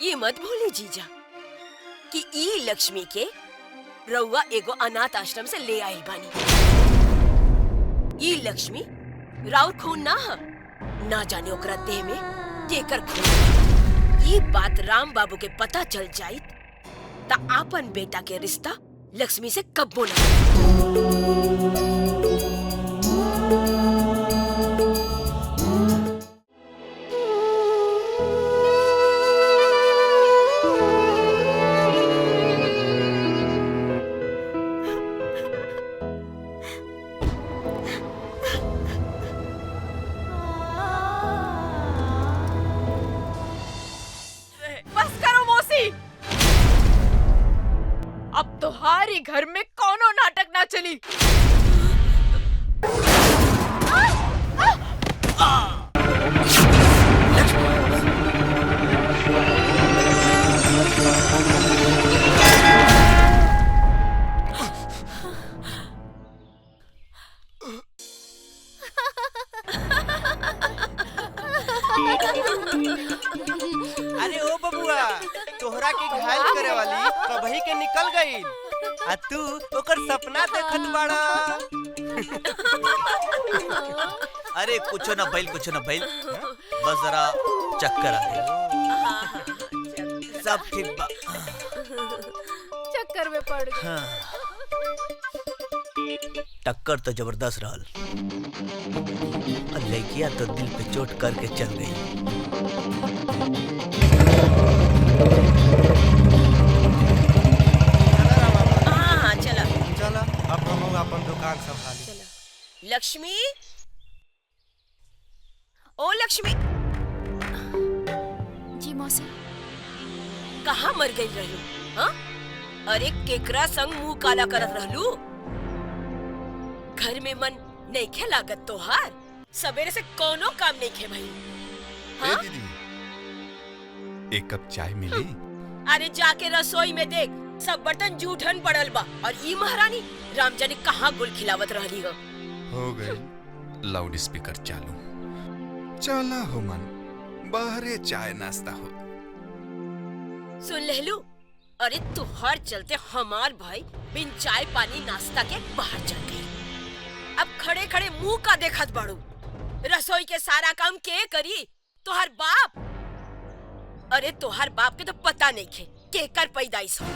ये मत भूली जीजा कि ई लक्ष्मी के रउआ एगो अनाथ आश्रम से ले आइल बानी। ई लक्ष्मी राउर खून ना ह, ना जाने ओकरा देह में केकर खून। ये बात राम बाबू के पता चल जाई ता आपन बेटा के रिश्ता लक्ष्मी से कब्बो ना। अब तुम्हारी घर में कौनो नाटक ना चली। अरे ओ बबुआ, तोहरा के घायल करे वाली कबही के निकल गई आ तू ओकर सपना देखत बाड़ा। अरे कुछ ना भइल बस जरा चक्कर आ गई। सब ठीक बा। चक्कर में पड़ गई। हाँ। टक्कर तो जबरदस्त रहल और लड़कियां तो दिल पे चोट करके चल गई। हाँ चला चला अब हम अपन दुकान संभाली। चला। लक्ष्मी, ओ लक्ष्मी, जी मौसी। कहाँ मर गई रहलू? हाँ? अरे केकरा संग मुंह काला करत रहलू? घर में मन नहीं खे लागत तोहार? सवेरे से कोनो काम नहीं खे भाई। हाँ? दीदी, एक कप चाय मिली? अरे जाके रसोई में देख, सब बर्तन जूठन पड़ल बा और ई महारानी राम जाने कहाँ गुल खिलावत रहली हो गई लाउड स्पीकर चालू। चला हो मन, बाहरे चाय नाश्ता हो। सुन लेलू? अरे तुहार चलते हमार भाई बिन चाय पानी नाश्ता के बाहर चल गई। अब खड़े खड़े मुंह का देखत बाड़ू। रसोई के सारा काम के करी? तुहार बाप। अरे तुहार बाप के तो पता नहीं खे केकर पैदाइश हो।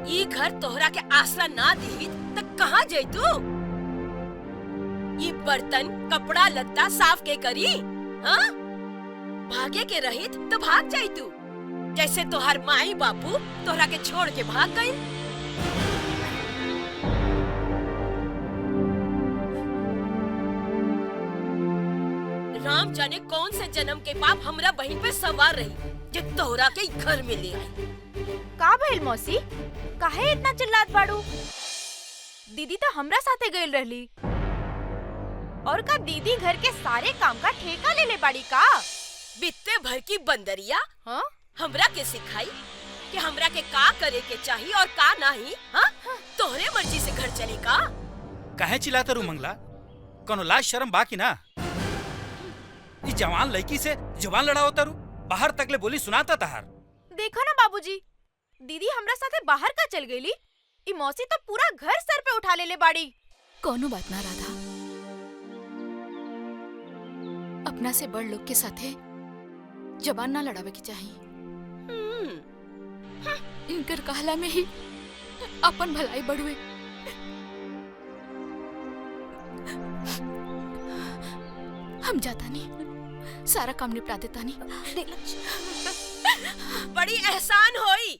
ई घर तोहरा के आसरा ना दी त कहाँ जैतू? ई बर्तन कपड़ा लत्ता साफ के करी? हाँ? भागे के रहित तो भाग जैतू, जैसे तोहार माई बापू तोहरा के छोड़ के भाग गई। राम जाने कौन से जन्म के पाप हमरा बहन पे सवार रही जो तोहरा के घर में ले आई। का भइल मौसी? काहे इतना चिल्लात बाड़ू? दीदी तो हमरा साथे गइल रहली। और का दीदी घर के सारे काम का ठेका ले ले बाड़ी का? बित्ते भर की बंदरिया। हाँ? हमरा के सिखाई कि हमरा के का करे के चाहिए और का नहीं। हाँ? तोहरे मर्जी से घर चले का? काहे चिल्लाता रू मंगला? कोनो लाज शर्म बाकी ना? ई जवान लड़की से जुबान लड़ाओ तारू, बाहर तकले बोली सुनाता तहार। देखो ना बाबूजी, दीदी हमरा साथे बाहर का चल गईली। ई मौसी तो पूरा घर सर पे उठा ले ले बाड़ी। कोनो बात ना राधा, अपना से बड़ लोग के साथे जबान ना लड़ावे की चाहिए। इनकर कहला में ही अपन भलाई बढ़ुए। हम जाता नहीं, सारा काम निपटा देता नहीं। बड़ी एहसान होई।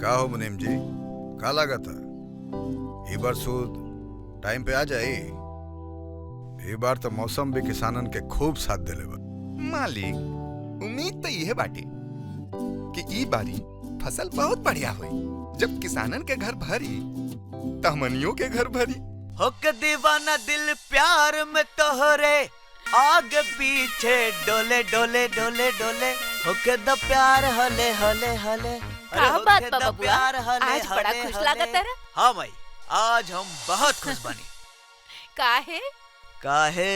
का हो मुनीम जी, का लगा था? ई बार सूद टाइम पे आ जाए। ई बार तो मौसम भी किसानन के खूब साथ देले बा। मालिक, उम्मीद तो यह बाटे कि ई बारी फसल बहुत बढ़िया हुई। जब किसानन के घर भरी तो हमनियों के घर भरी। होके दीवाना दिल प्यार में तोहरे आगे पीछे डोले डोले डोले डोले होके द प्यार हले हले हले। का बात बा बबुआ, आज बड़ा खुश लागत है। हाँ माई, आज हम बहुत खुश बनी। काहे? काहे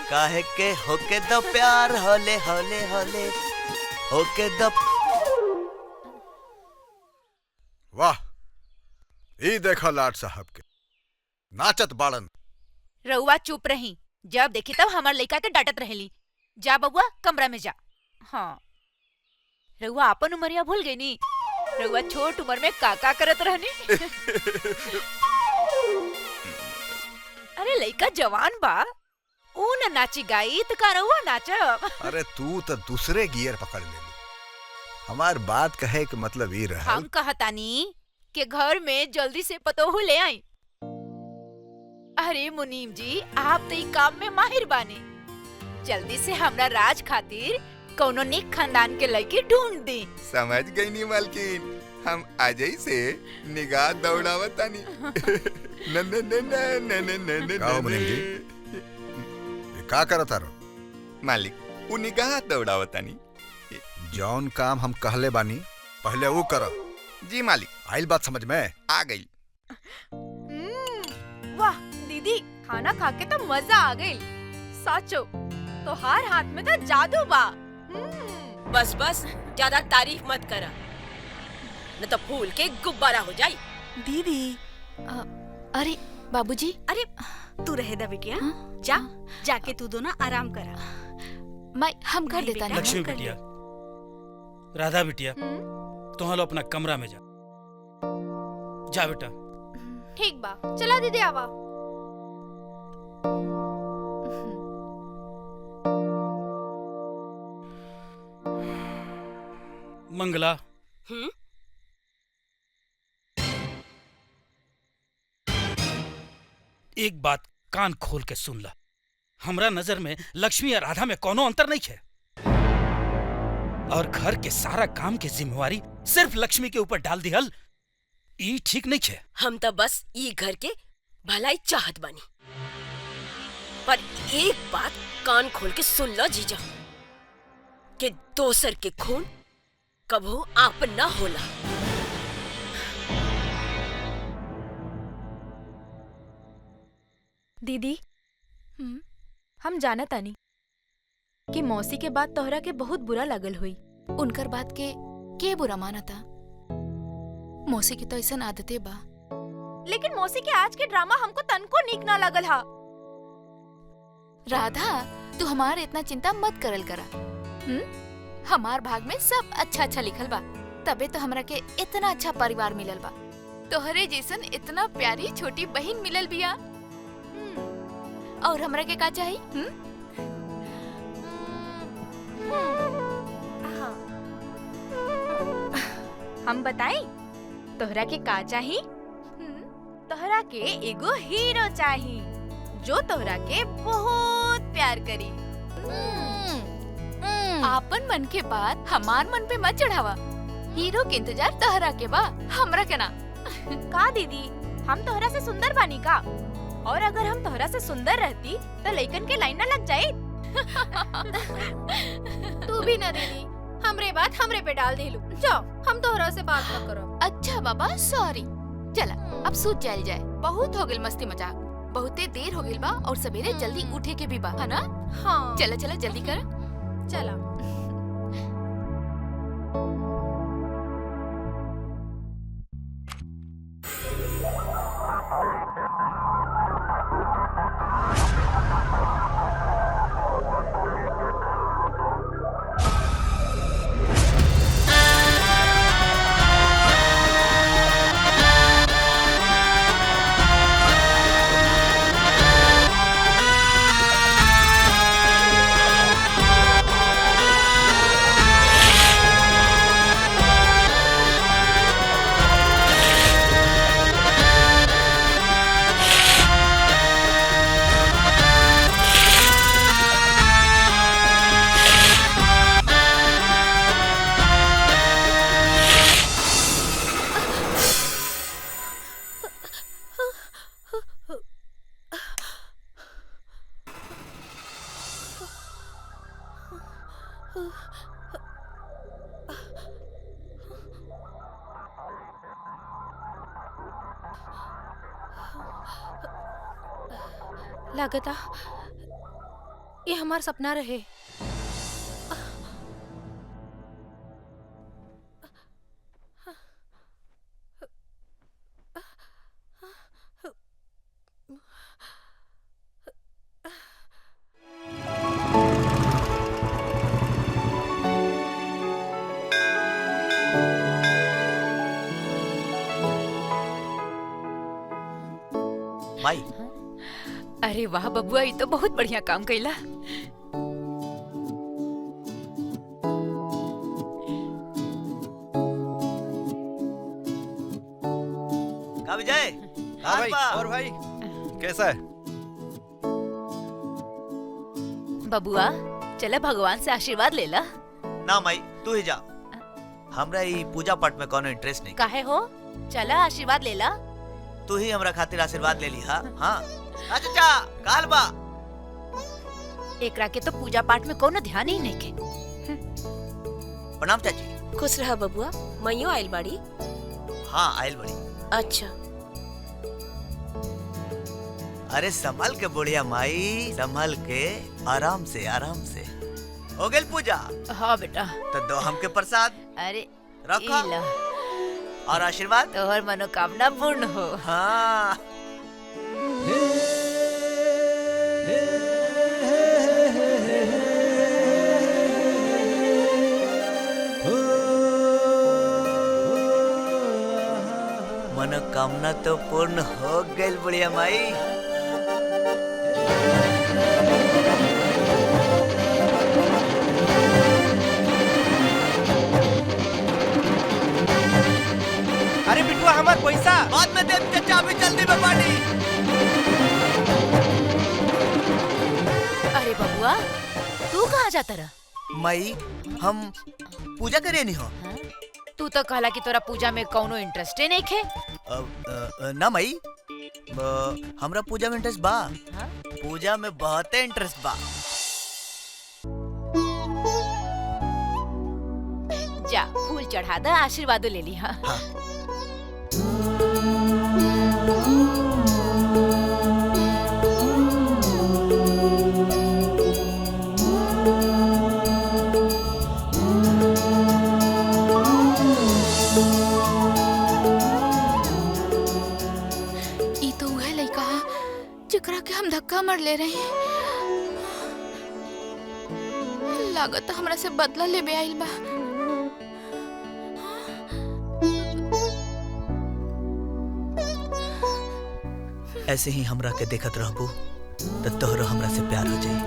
काहे के होके द प्यार हले हले हले होके द। वाह, ई देखा लाट साहब के नाचत बाड़न। रउआ चुप रही, जब देखी तब हमार लइका के डांटत रहेली। जा बबुआ कमरा में जा। हाँ, रउआ अपन उमरिया भूल गई नी। रउआ छोट उम्र में का करत रहनी। अरे लइका जवान बा, ऊ न नाची गाई त का रउआ नाचब। अरे तू तो दूसरे गियर पकड़ ले। हमार बात कहे के मतलब ये रहा। हम कहतानी कि घर में जल्दी से पतोहू ले आई। अरे मुनीम जी, आप तो ई काम में माहिर बानी। जल्दी से हमरा राज खातिर कौनो नेक खानदान के लड़की ढूंढ दी। समझ गई नी मालकिन, हम आज ही से निगाह दौड़ावतानी। न न न न न न न न। का हो मुनीम जी, ये का करत आरो? मालिक, वो निगाह दौड़ावतानी। जौन काम हम कहले बानी पहले वो कर। जी मालिक। आइल बात समझ में? आ गई। वाह दीदी, खाना खा के तो मजा आ गई। साचो तोहार हाथ में तो जादू बा। बस बस, ज्यादा तारीफ मत करा, न तो फूल के गुब्बारा हो जाई। दीदी अरे बाबूजी। अरे तू रहे दा बिटिया, जा जाके तू दोनों आराम करा। मैं हम कर देता नहीं। लक्ष्मी बिटिया, राधा बिटिया, तुम लोग अपना कमरा में जा बेटा। ठीक बा, चला दीदी आवा। मंगला, एक बात कान खोल के सुन ला। हमरा नजर में लक्ष्मी और राधा में कोनो अंतर नहीं है, और घर के सारा काम की जिम्मेवारी सिर्फ लक्ष्मी के ऊपर डाल दिहल, ई ठीक नहीं है। हम तो बस ई घर के भलाई चाहत बानी, पर एक बात कान खोल के सुन लो जीजा, कि दोसर के खून कभू आपन ना होला। दीदी, हम जानत आनी कि मौसी के बात तोहरा के बहुत बुरा लागल हुई। उनकर बात के बुरा माना था? मौसी की तो ऐसा आदतें बा। लेकिन मौसी के आज के ड्रामा हमको तनको नीक ना लगल हा। राधा, तू हमारे इतना चिंता मत करल करा। हमार भाग में सब अच्छा अच्छा लिखल बा, तबे तो हमरा के इतना अच्छा परिवार मिलल बा। तोहरे जैसन इतना प्यारी छोटी बहन मिलल बिया। और हमरा के का चाहिए? हम बताई तोहरा के का चाही? तोहरा के एगो हीरो चाही, जो तोहरा के बहुत प्यार करी। आपन मन के बात हमार मन पे मत चढ़ावा। हीरो के इंतजार तोहरा के बा, हमरा के ना। का दीदी, हम तोहरा से सुंदर बानी का? और अगर हम तोहरा से सुंदर रहती तो लइकन के लाइन ना लग जाई। तू भी ना दीदी, हमरे बात हमरे पे डाल देलू। जाओ, हम तोहरा से बात ना करो। अच्छा बाबा, सॉरी। चला अब सूत जाइल जाए, बहुत हो गइल मस्ती मजाक। बहुते देर हो गइल बा और सवेरे जल्दी उठे के भी बा, है ना? हाँ चला चला जल्दी कर। चला। लागता ये हमार सपना रहे। माई अरे वाह बबुआ, ये तो बहुत बढ़िया काम कैला। का विजय? हाँ भाई, बा? और भाई कैसा है? बबुआ चला भगवान से आशीर्वाद ले ला। ना माई तू ही जा, हमरा ई पूजा पाठ में कोनो इंटरेस्ट नहीं। काहे हो? चला आशीर्वाद ले ला। तू ही हमरा खातिर आशीर्वाद ले ली। हाँ हाँ अच्छा काल बा। एकरा के तो पूजा पाठ में कोनो ध्यान ही नहीं के। प्रणाम चाची। खुश रहा बबुआ। मैयो आइल बाड़ी? हाँ आयल बड़ी। अच्छा अरे संभल के बुढ़िया माई, संभल के, आराम से आराम से। हो गई पूजा? हाँ बेटा। तो दो हमके प्रसाद। अरे रखा ई ला। और आशीर्वाद। तोहर मनोकामना पूर्ण हो। हाँ मनोकामना तो पूर्ण हो गई बुढ़िया माई। अरे बिटुआ हमार पैसा बाद में दे चाचा, अभी जल्दी में पानी। अरे बबुआ तू कहाँ जाता रहा? माई हम पूजा करे नहीं हो। हाँ? तू तो कहला कि तोरा पूजा में कौनो इंटरेस्ट नहीं खे। ना माई हमरा पूजा में इंटरेस्ट बा। हाँ? पूजा में बहुत इंटरेस्ट बा। जा फूल चढ़ा दा, आशीर्वाद ले ली। हाँ, हाँ। ई तो उहे लइका हा जेकरा के हम धक्का मार ले रहे हैं। लागत हमरा से बदला लेबे आइल बा। ऐसे ही हमरा के देखत रहबू तो तोहरो हमरा से प्यार हो जाई।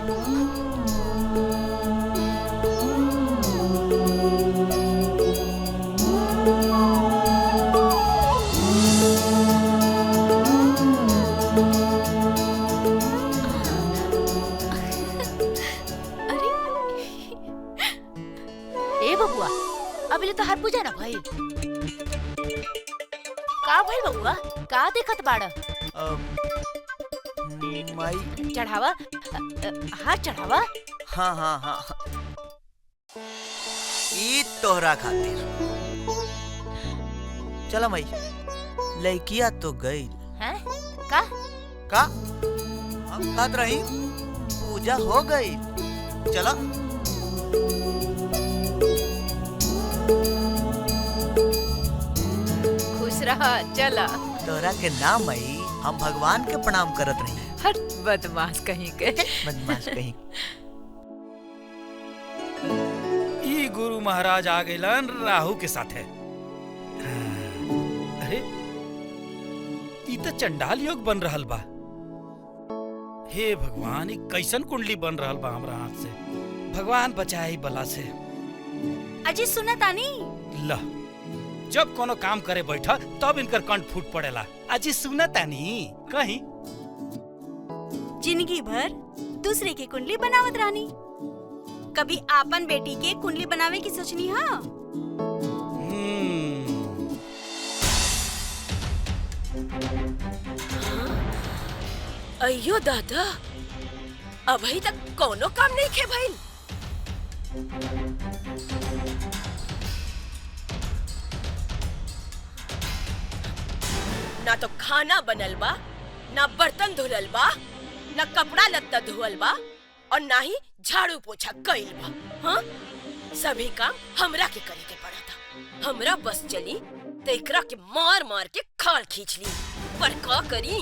ए बबुआ अभी तो हर पूजा ना भइल। का भइल बबुआ? का देखत बाड़ा? माई चढ़ावा, हाथ चढ़ावा। हाँ हाँ हाँ ई तोहरा खातिर। चला माई, लड़किया तो गई। हैं? का? का हम कहत रही पूजा हो गई। चला खुश रहा। चला। तोहरा के नाम आई, हम भगवान के प्रणाम करत रही। हट बदमाश कहीं के। बदमाश कहीं। ई गुरु महाराज आ गइलन राहु के साथे। अरे ई तो चंडाल योग बन रहल बा। हे भगवान, ई कैसन कुंडली बन रहल बा हमरा हाथ से। भगवान बचाई बला से। अजी सुना तानी? ला, जब कोनो काम करे बैठा तब इनकर कंठ फूट पड़ेला। अजी सुना तानी कहीं जिंदगी भर दूसरे की कुंडली बनावत रानी, कभी आपन बेटी के कुंडली बनावे की सोचनी? हाँ अयो दादा, अभी तक कोनो काम नहीं खे भइल। ना तो खाना बनल बा, ना बर्तन धुलल बा, ना कपड़ा लत्ता धुअल बा, और ना ही झाड़ू पोछा कइल बा। हाँ, सभी काम हमरा के करे के पड़ा था। हमरा बस चली तो एकरा के मार मार के खाल खींच ली, पर का करी?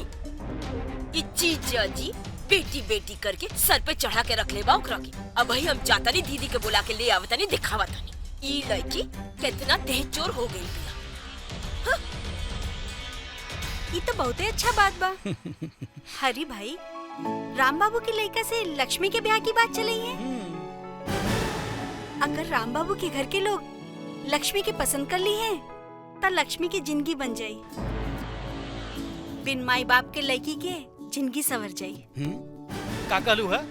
ई जीजा जी बेटी बेटी करके सर पे चढ़ा के रख ले बा ओकरा के। अब भाई हम जाता नहीं, दीदी के बुला के ले आवता नहीं, दिखावा तानी ई लड़की कितना दहेज हो गई बिया। हाँ? ये तो बहुत ही अच्छा बात बा। हरी भाई, राम बाबू की लड़का से लक्ष्मी के ब्याह की बात चली है। अगर राम बाबू के घर के लोग लक्ष्मी के पसंद कर ली है, तो लक्ष्मी की जिंदगी बन जाई। बिन माई बाप के लड़की के जिंदगी संवर जाई। का कहलू है?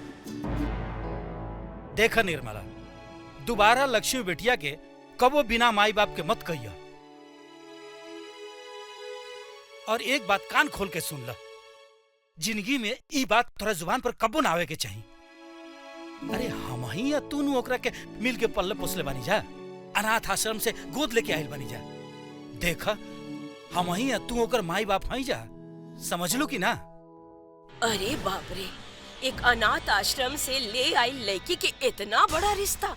देखा निर्मला, दोबारा लक्ष्मी बेटिया के कबो बिना माई बाप के मत कहिया। और एक बात कान खोल के सुन ला, जिंदगी में ई बात तोरा जुबान पर कबो ना आवे के चाहिए। अरे हम ही या तू नु ओकरा के मिल के पल्ले पोसले बानी जा, अनाथ आश्रम से गोद लेके आइल बानी जा। देखा, हम ही या तू ओकर माई बाप हई जा, समझ लो कि ना? अरे बाप रे, एक अनाथ आश्रम से ले आई लड़की के इतना बड़ा रिश्ता?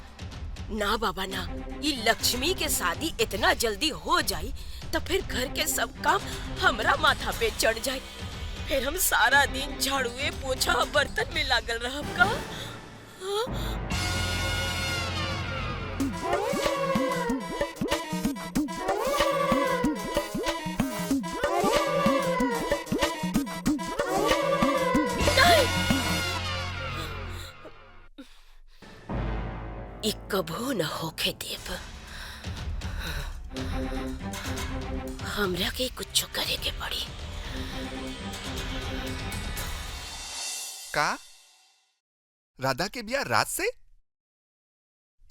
ना बाबा ना, ये लक्ष्मी के शादी इतना जल्दी हो जाई तो फिर घर के सब काम हमरा माथा पे चढ़ जाए, फिर हम सारा दिन झाड़ुए पोछा बर्तन में लागल रहब का? कबो न होके देव, हमरा के कुछ करे के पड़ी। का राधा के बिया रात से?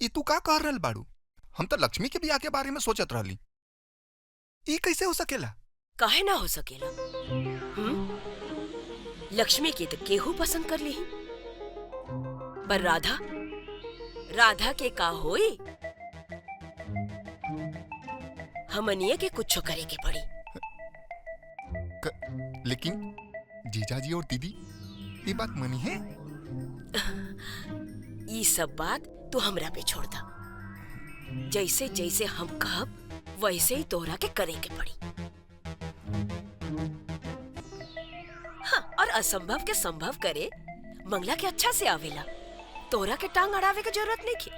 ई तू का कह रहल बाड़ू? हम तो लक्ष्मी के बिया के बारे में सोचत रहली। ई कैसे हो सकेला? काहे ना हो सकेला? लक्ष्मी के तो केहू पसंद कर ली, पर राधा के का होई? हमनिए के कुछ करे के पड़ी। लेकिन जीजाजी और दीदी ये बात मनी है? ये सब बात तू हमरा पे छोड़ दा। जैसे जैसे हम कहब वैसे ही तोहरा के करे के पड़ी। हाँ, और असंभव के संभव करे मंगला के अच्छा से आवेला, तोहरा के टांग अड़ावे के जरूरत नहीं की।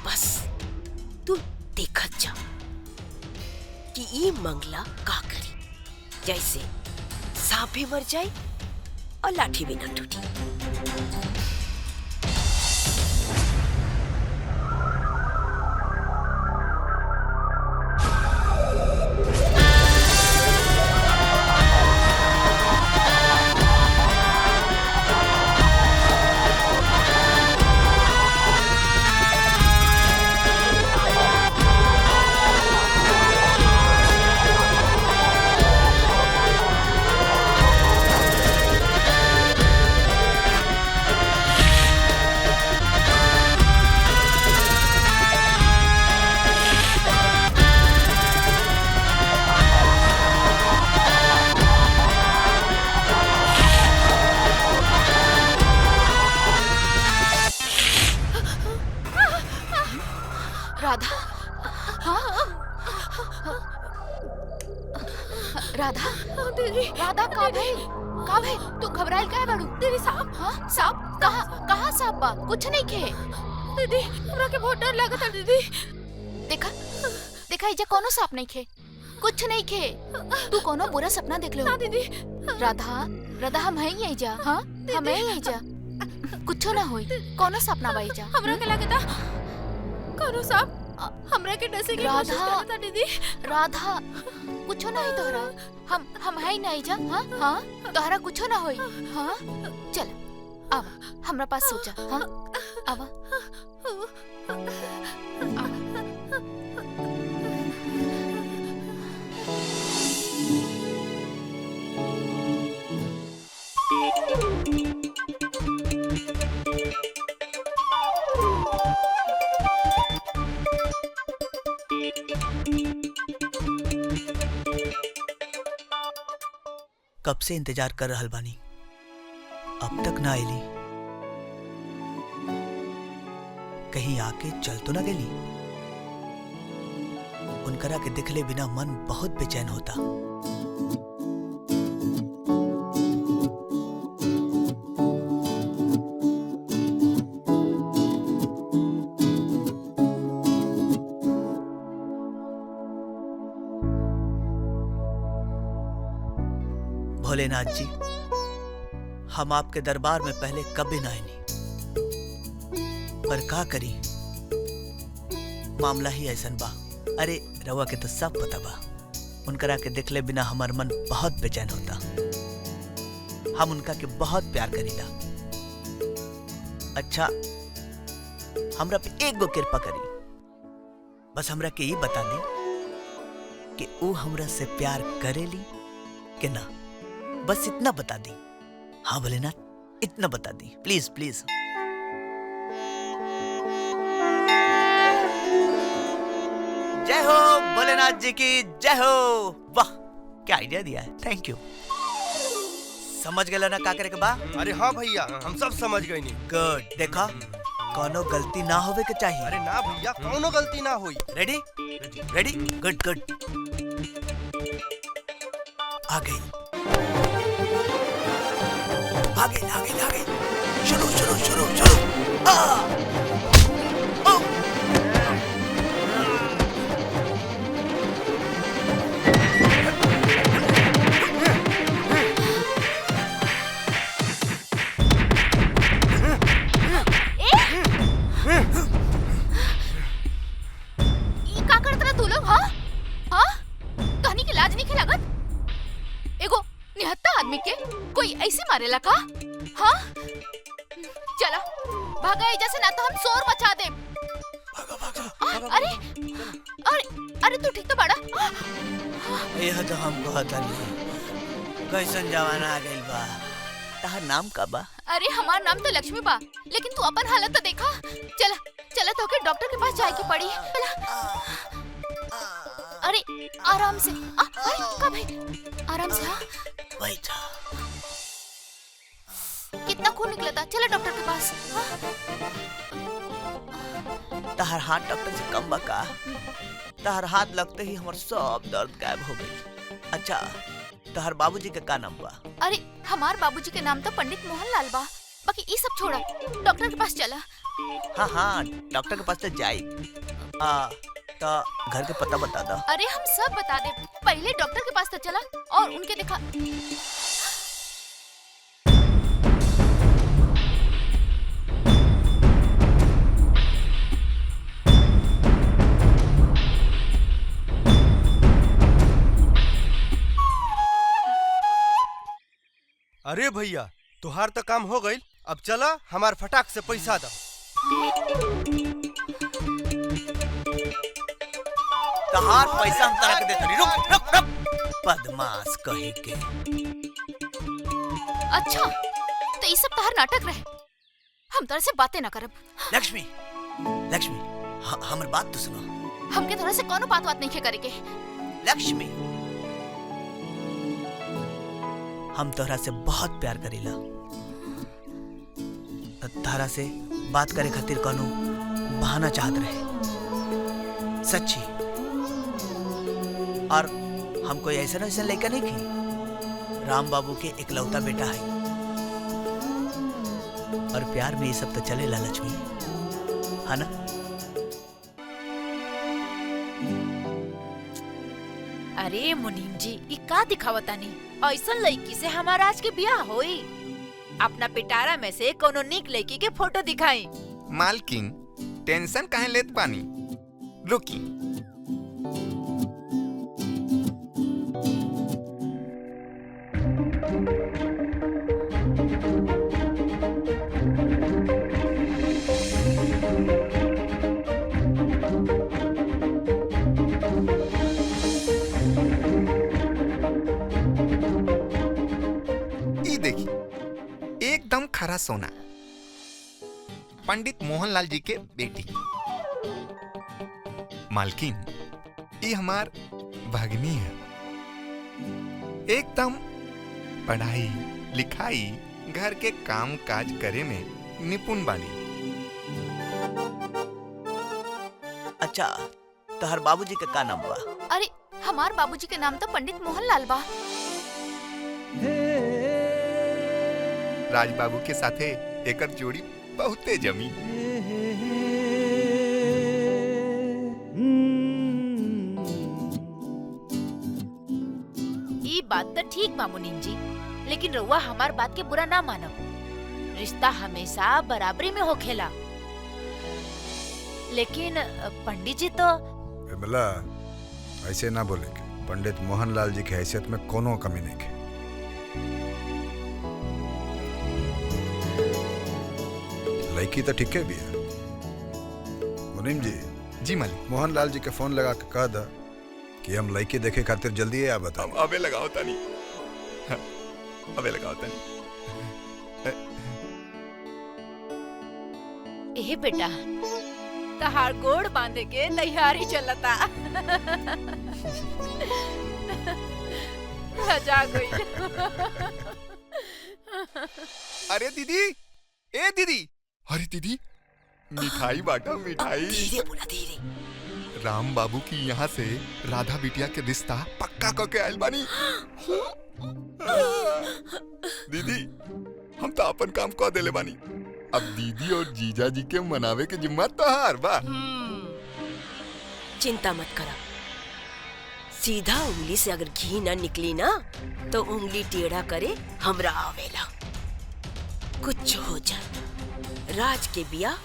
बस तू देखत जा कि ई मंगला का करी, जैसे सांप भी मर जाए और लाठी भी न टूटी। राधा, राधा का भाई तू घबराइल काहे बाड़ू? दीदी सांप? हाँ सांप? कहाँ सांप बा? कुछ नहीं खे दीदी, हमरा के बहुत डर लगत है दीदी। देखा इजा कोनो सांप नहीं खे, कुछ नहीं खे। तू कोनो बुरा सपना देख लो। ना दीदी। राधा हम हैं यही जा। हाँ हम हैं यही जा, कुछ ना होई, कोनो सपना बाई जा। हमरा के लगता कोनो सांप हमरा के डसे के कोशिश करत है दीदी। राधा कुछ नहीं तोहरा, हम है नहीं जा। हाँ तोहरा कुछ ना होई। हाँ चल आवा हमरा पास सो जा। हाँ आवा कब से इंतजार कर रहल बानी, अब तक ना आईली। कहीं आके चल तो ना गेली? उनकरा के दिखले बिना मन बहुत बेचैन होता। भोलेनाथ जी, हम आपके दरबार में पहले कभी ना आए, पर का करी, मामला ही ऐसा बा। अरे रवा के तो सब पता बा, उनकरा के दिखले बिना हमार मन बहुत बेचैन होता। हम उनका के बहुत प्यार करीला। अच्छा, हमरा पे एक गो कृपा करी, बस हमरा के ये बता दी कि वो हमरा से प्यार करेली कि ना, बस इतना बता दी। हाँ भोलेनाथ, इतना बता दी, प्लीज प्लीज। जय हो भोलेनाथ जी की जय हो। वाह, क्या आइडिया दिया है, थैंक यू। समझ गए ना का करे के बा? अरे हाँ भैया, हम सब समझ गए नी। गुड, देखा कोनो गलती ना होवे के चाहिए। अरे ना भैया, कोनो गलती ना हुई। Ready ready, good good. आ गई आ गई आ गई आ गई। शुरू शुरू शुरू शुरू। ओ मारेला का? हाँ, चला भागा एजा से, ना तो हम शोर मचा दे। अरे अरे अरे तू ठीक तो बड़ा? यह तो हम कहता नहीं, कैसन जमाना आ गइल बा। तहार नाम का बा? अरे हमार नाम तो लक्ष्मी बा, लेकिन तू अपन हालत तो देखा। चला चला, तो के डॉक्टर के पास जाए की पड़ी। अरे आराम से। अरे का भाई, आराम से। हाँ बैठा। कितना खून निकला था, चला डॉक्टर के पास। तहार हाथ डॉक्टर से कम बा का? तहार हाथ लगते ही हमार सब दर्द गायब हो गई। अच्छा, तहार बाबूजी के का नाम बा? अरे हमार बाबूजी के नाम तो पंडित मोहनलाल बा। बाकी ये सब छोड़ा, डॉक्टर के पास चला। हाँ हाँ, डॉक्टर के पास तो जाई। तो घर के पता बता दो। अरे हम सब बता दे, पहले डॉक्टर के पास तो चला और उनके दिखा। अरे भैया, तुहार तो काम हो गई, अब चला हमार फटाक से पैसा दो। तहार पैसा हम तरह के देते नहीं। रुक रुक रुक, बदमाश कही के। अच्छा, तो ये सब तहार नाटक रहे, हम तरह से बातें ना करब। लक्ष्मी लक्ष्मी, हमर बात तो सुनो। हमके तरह से कोनो बात नहीं करे के। लक्ष्मी, हम तोहरा से बहुत प्यार करीला। तोहरा से बात करे खातिर कोनो बहाना चाहत रहे, सच्ची। और हम कोई ऐसा ना ऐसा लड़का नहीं की। राम बाबू के इकलौता बेटा है, और प्यार में ये सब तो चलेला लक्ष्मी, है ना? अरे मुनीम जी, ई का दिखावतानी? ऐसन लड़की से हमारा आज के ब्याह होई। अपना पिटारा में से कोनो निक लड़की के फोटो दिखाई। मालकिन, टेंशन काहे लेत बानी? रुकी। एकदम खरा सोना, पंडित मोहनलाल जी के बेटी। मालकिन, ये हमार भगनी है, एकदम पढ़ाई लिखाई घर के काम काज करे में निपुण बानी। अच्छा, तोहर बाबूजी के का नाम बा? अरे हमार बाबूजी के नाम तो पंडित मोहनलाल बा। राज बाबू के साथे एकर जोड़ी बहुते जमी। ई बात तो ठीक बा मुनीम जी, लेकिन रउआ हमार बात के बुरा ना मानब। रिश्ता हमेशा बराबरी में होखेला। लेकिन पंडित जी तो विमला, ऐसे ना बोले के। पंडित मोहनलाल जी की हैसियत में कोनो कमी नहीं है। लड़की तो ठीक है भी है। मुनीम जी। जी मालिक। मोहनलाल जी के फोन लगा के कह दा कि हम लड़की देखे खातिर जल्दी है, बता। अबे लगाओ तनी, अबे लगाओ तनी। ए बेटा, तहार गोड़ बांधे के तैयारी चलता। लजा गई। अरे दीदी, ए दीदी, अरे दीदी, मिठाई बांटा, मिठाई। धीरे बोला, धीरे। राम बाबू की यहाँ से राधा बिटिया के रिश्ता पक्का करके आयल बानी। दीदी, हम तो अपन काम कह देले बानी। अब दीदी और जीजा जी के मनावे के जिम्मा तोहार बा। चिंता मत करा। सीधा उंगली से अगर घी ना निकली ना तो उंगली टेढ़ा करे हमरा आवेला। कुछ हो जाए, राज के बिया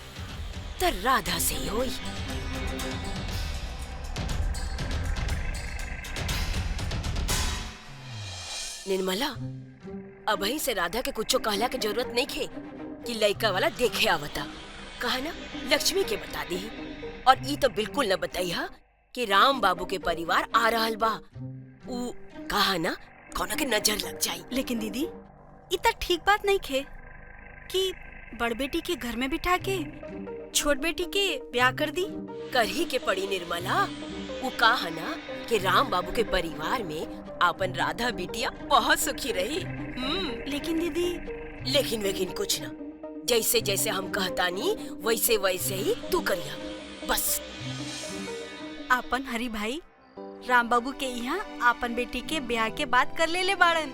त राधा से ही होई। निर्मला, अबही से राधा के कुछो कहला के जरूरत नहीं खे कि लड़का वाला देखे आवता। कहा ना लक्ष्मी के बता दी। और ई तो बिल्कुल न बताइहा कि राम बाबू के परिवार आ रहल बा। ऊ कहा ना कौन के नजर लग जाई। लेकिन दीदी, इतना ठीक बात नहीं खे कि बड़ बेटी के घर में बिठा के छोट बेटी के ब्याह कर दी। कर ही के पड़ी निर्मला। वो कहा ना कि राम बाबू के परिवार में आपन राधा बिटिया बहुत सुखी रही। लेकिन दीदी, लेकिन वेकिन कुछ ना। जैसे जैसे हम कहतानी वैसे वैसे ही तू करिया बस। आपन हरी भाई राम बाबू के यहाँ आपन बेटी के ब्याह के बात कर ले बाड़न।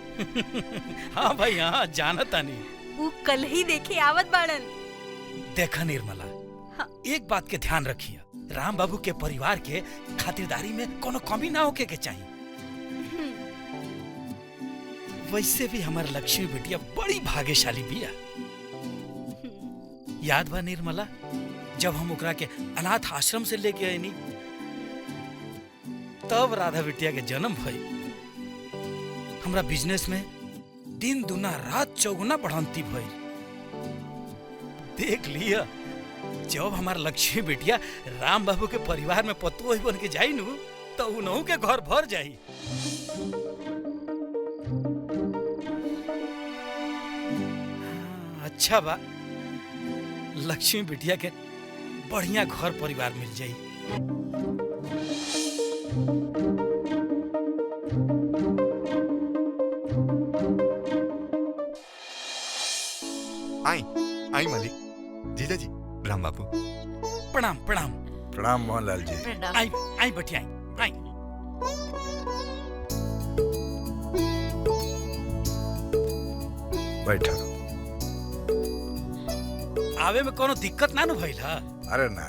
हाँ भाई, हाँ जानता नहीं। वो कल ही देखे आवत बाड़न। देखा निर्मला, हाँ। एक बात के ध्यान रखिए, राम बाबू के परिवार के खातिरदारी में कोनो कमी ना होके के चाहिए। वैसे भी हमार लक्ष्मी बिटिया बड़ी भाग्यशाली बिया। याद बा निर्मला, जब हम ओकरा के अनाथ आश्रम से लेके आईनी तब राधा बिटिया के जन्म भई। हमरा बिजनेस में दिन दुना रात चौगुना बढ़ंती भई। देख लिया, जब हमार लक्ष्मी बिटिया राम बाबू के परिवार में पतोह बन के जाई नु तो उनहु के घर भर जाई। अच्छा बा, लक्ष्मी बिटिया के बढ़िया घर परिवार मिल जाई। आई आई मालिक। जीजा जी, राम बाबू। प्रणाम प्रणाम। प्रणाम मोहनलाल जी। आई आई बटिया आई। बैठा। आवे में कोनो दिक्कत ना न भइल ह? अरे ना,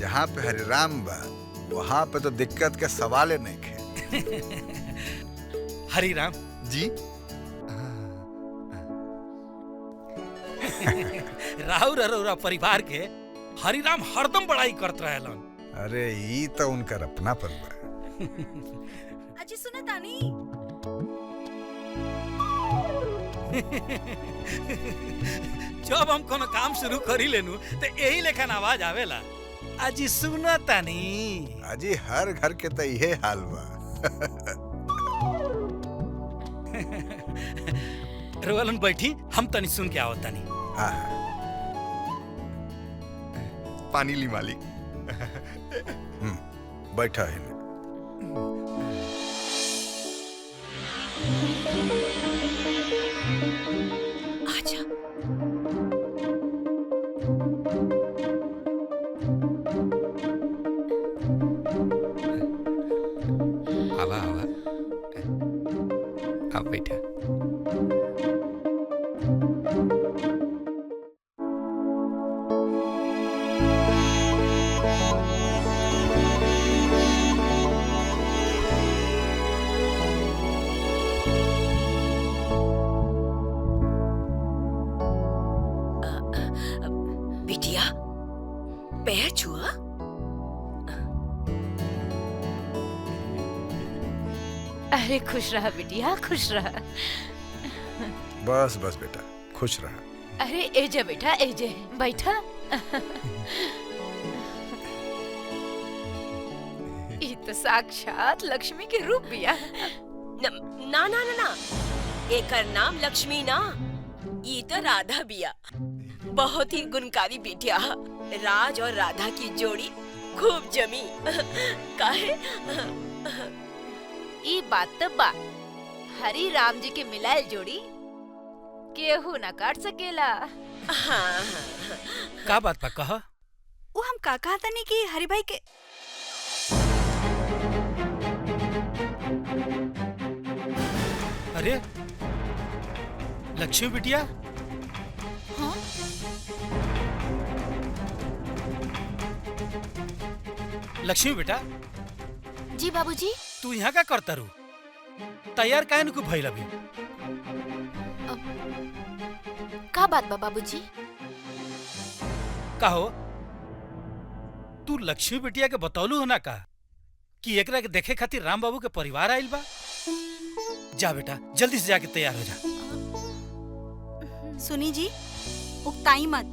जहाँ पे हरिराम बा वहाँ पे तो दिक्कत के सवाल नहीं खे। हरिराम जी। राहुल अरोरा परिवार के हरिराम हरदम बड़ाई करत रहेलन। अरे ई तो उनकर अपनापन बा। अजी सुना तानी। जब हम कोनो काम शुरू करी लेनु तो यही लेखन आवाज आवेला, अजी सुना तानी। अजी हर घर के तो यही हाल बा। रोलन बैठी, हम तनी सुन के आवत तानी। हाँ। पानी ली मालिक। बैठा है। बिटिया पैर छुआ। अरे खुश रहा बिटिया, खुश रहा। बस बस बेटा, खुश रहा। अरे एजे बेटा, एजे बैठा। ये तो साक्षात लक्ष्मी के रूप बिया। ना ना ना ना, ना। एकर नाम लक्ष्मी ना, ये तो राधा बिया। बहुत ही गुणकारी बिटिया। राज और राधा की जोड़ी खूब जमी। काहे? ई बात तो बा, हरी राम जी के मिलाए जोड़ी केहू न काट सकेला। हाँ, का बात बा कहा? वो हम का कहा तनी कि हरि भाई के अरे लक्ष्मी बिटिया, हाँ? लक्ष्मी बेटा, जी बाबूजी। तू यहाँ का करता रू? तैयार काहे न को भइल अभी? का बात बा बाबूजी? का हो? तू लक्ष्मी बिटिया के बतौलू हो ना का कि एकरा के देखे खातिर राम बाबू के परिवार आइल बा? जा बेटा, जल्दी से जाके तैयार हो जा। सुनी जी, उकताई मत।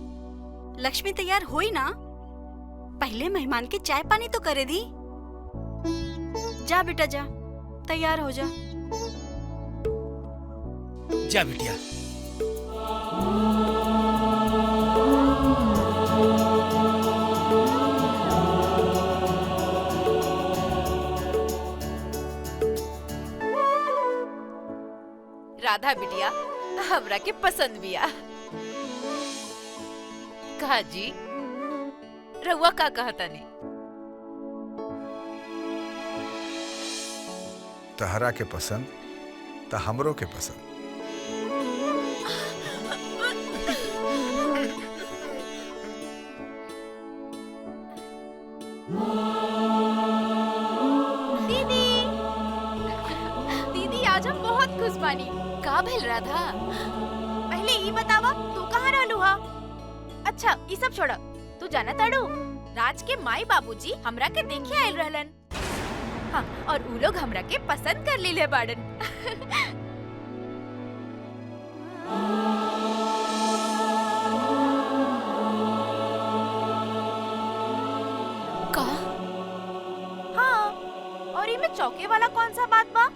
लक्ष्मी तैयार होई ना, पहले मेहमान के चाय पानी तो करे दी। जा बेटा जा, तैयार हो जा। जा बिटिया। राधा बिटिया हमरा के पसंद बिया। कहा जी, रहुआ का कहता नहीं? तहरा के पसंद त हमरो के पसंद। दीदी आज हम बहुत खुश बानी। का भेल राधा? पहले ई बतावा तू कहाँ रहलू हा? अच्छा ई सब छोड़, तू जाना ताड़ू राज के माई बाबूजी हमरा के देखे आयल रहलन। हाँ, और उ लोग हमरा के पसंद कर लीले बाड़न। का? हाँ, और इमे चौके वाला कौन सा बात बा?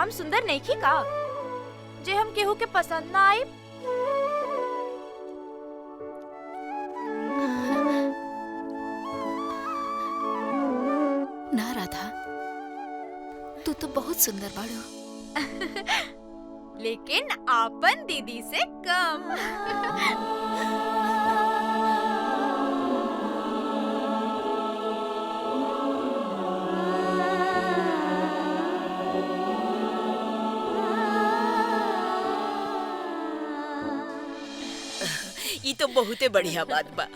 हम सुंदर नहीं की का जे हम केहू के पसंद ना आई? ना राधा, तू तो बहुत सुंदर बाड़ू। लेकिन आपन दीदी से कम। ये तो बहुते बढ़िया बात बा।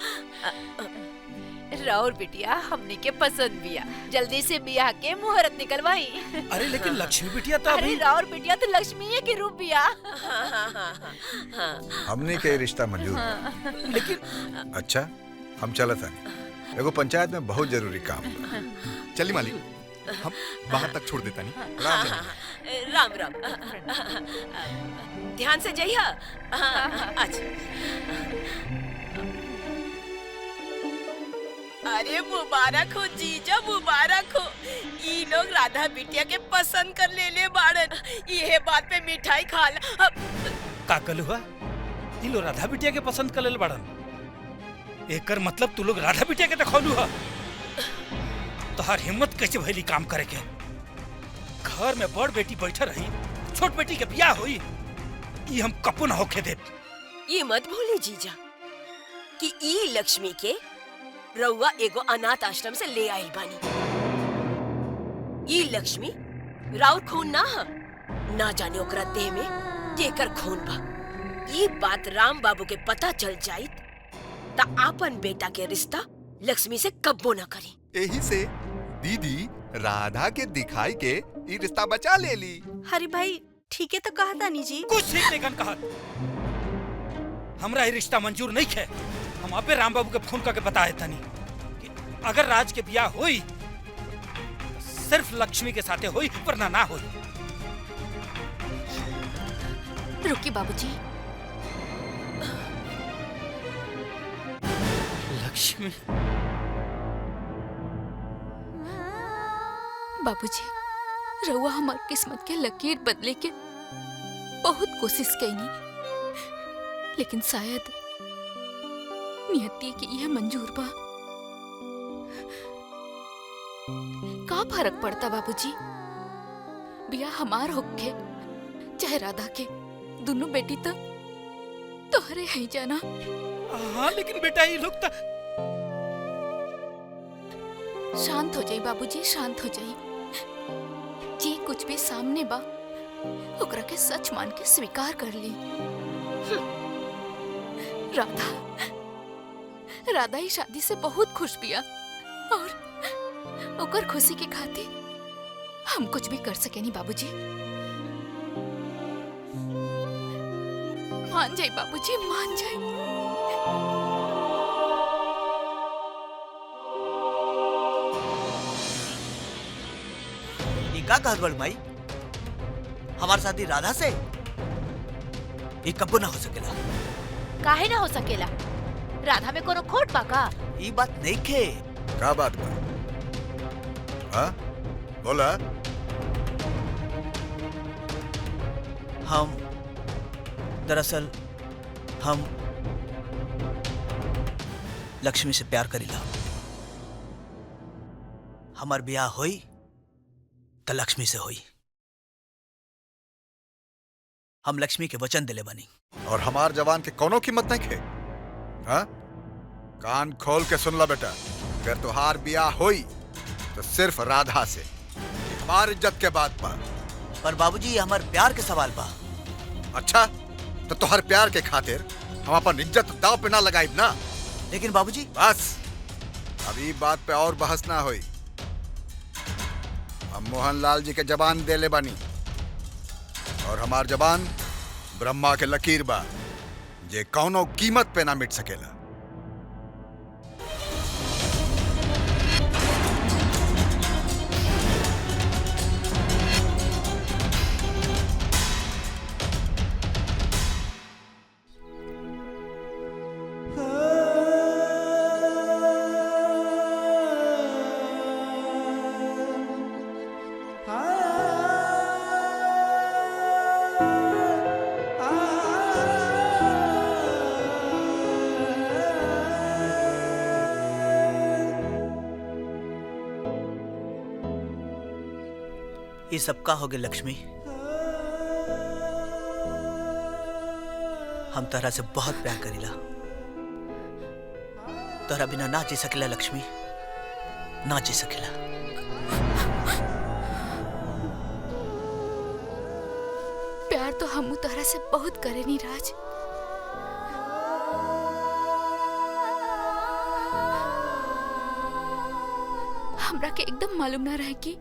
राउर बिटिया हमने के पसंद बिया। जल्दी से बियाह के मुहूर्त निकलवाई। अरे लेकिन लक्ष्मी बिटिया तो अरे अभी। राउर बिटिया तो लक्ष्मी के रूप बिया। हाँ, हाँ, हाँ, हाँ। हमने के रिश्ता मंजूर बा। लेकिन अच्छा, हम चलत हनी। एगो पंचायत में बहुत जरूरी काम बा। चली मालिक, हम बाहर तक छोड़ देता नहीं। हाँ, हाँ, राम राम। ध्यान से जइहा। हाँ, अच्छा। अरे मुबारक हो जीजा, मुबारक हो। ई लोग राधा बिटिया के पसंद कर ले बाड़न। ये बात पे मिठाई खा ला। का कलू हुआ? ई लोग राधा बिटिया के पसंद कर लेल बाड़न। एकर मतलब तू लोग राधा बिटिया के देखौलू हा? तोहार हिम्मत कैसे भइली काम करे के? घर में बड़ बेटी बैठा रही, छोट बेटी के बियाह होई, ई हम कपो ना होके देत। ये मत भूली जीजा कि ई लक्ष्मी के रउआ एगो अनाथ आश्रम से ले आइल बानी। ई लक्ष्मी राउर खून ना ह। ना जाने ओकरा देह में केकर खून बा। ये बात राम बाबू के पता चल जाई ता आपन बेटा के रिश्ता लक्ष्मी से कब्बो न करी। यही से दीदी राधा के दिखाई के ये रिश्ता बचा ले ली। हरी भाई ठीक है तो कहा था नी जी। कुछ ठीक नहीं कहा। हमरा ये रिश्ता मंजूर नहीं है। हम आपे राम बाबू के फोन करके बताए तनी कि अगर राज के ब्याह हुई सिर्फ लक्ष्मी के साथे हुई वरना ना हुई। रुकी बाबूजी। लक्ष्मी बाबूजी, रउआ हमार किस्मत के लकीर बदले के बहुत कोशिश कईनी, लेकिन शायद नियति के यह मंजूर बा। का फर्क पड़ता बाबूजी, बिया हमार होखे चाहे राधा के, दोनों बेटी तोहरे है जाना। हाँ लेकिन बेटा ये लोग शांत हो जाई बाबूजी, शांत हो जाई। जे कुछ भी सामने बा ओकरा के सच मान के स्वीकार कर ली। राधा ही शादी से बहुत खुश बिया और ओकर खुशी के खातिर हम कुछ भी कर सके नहीं बाबूजी। मान जाए बाबूजी, मान जाए। का कहत बड़ माई? हमार शादी राधा से ये कब्बो ना हो सकेला। काहे ना हो सकेला? राधा में कोनो खोट बा का? ये बात नहीं खे। का बात बा? हाँ बोला। हम दरअसल हम लक्ष्मी से प्यार करीला। हमार ब्याह होई तो लक्ष्मी से होई। हम लक्ष्मी के वचन दिले बनी। और हमार जवान के कोनो कीमत नहीं खे। हाँ कान खोल के सुन ला बेटा, अगर तुहार ब्याह होई तो सिर्फ राधा से। हमार इज्जत के बात पा। पर बाबूजी हमार प्यार के सवाल बा। अच्छा तो तुहार प्यार के खातिर हम अपन इज्जत दांव पे ना लगाइब ना। लेकिन बाबूजी बस अभी बात पे और बहस ना होई। हम मोहनलाल जी के जबान देले बानी और हमार जबान ब्रह्मा के लकीर बा, जे कौनो कीमत पे ना मिट सकेला। ये सबका हो गए लक्ष्मी। हम तोहरा से बहुत प्यार करीला। तोहरा बिना ना जी सकेला लक्ष्मी, ना जी सकेला। प्यार तो हम तोहरा से बहुत करे नी राज। हमरा के एकदम मालूम ना रहे कि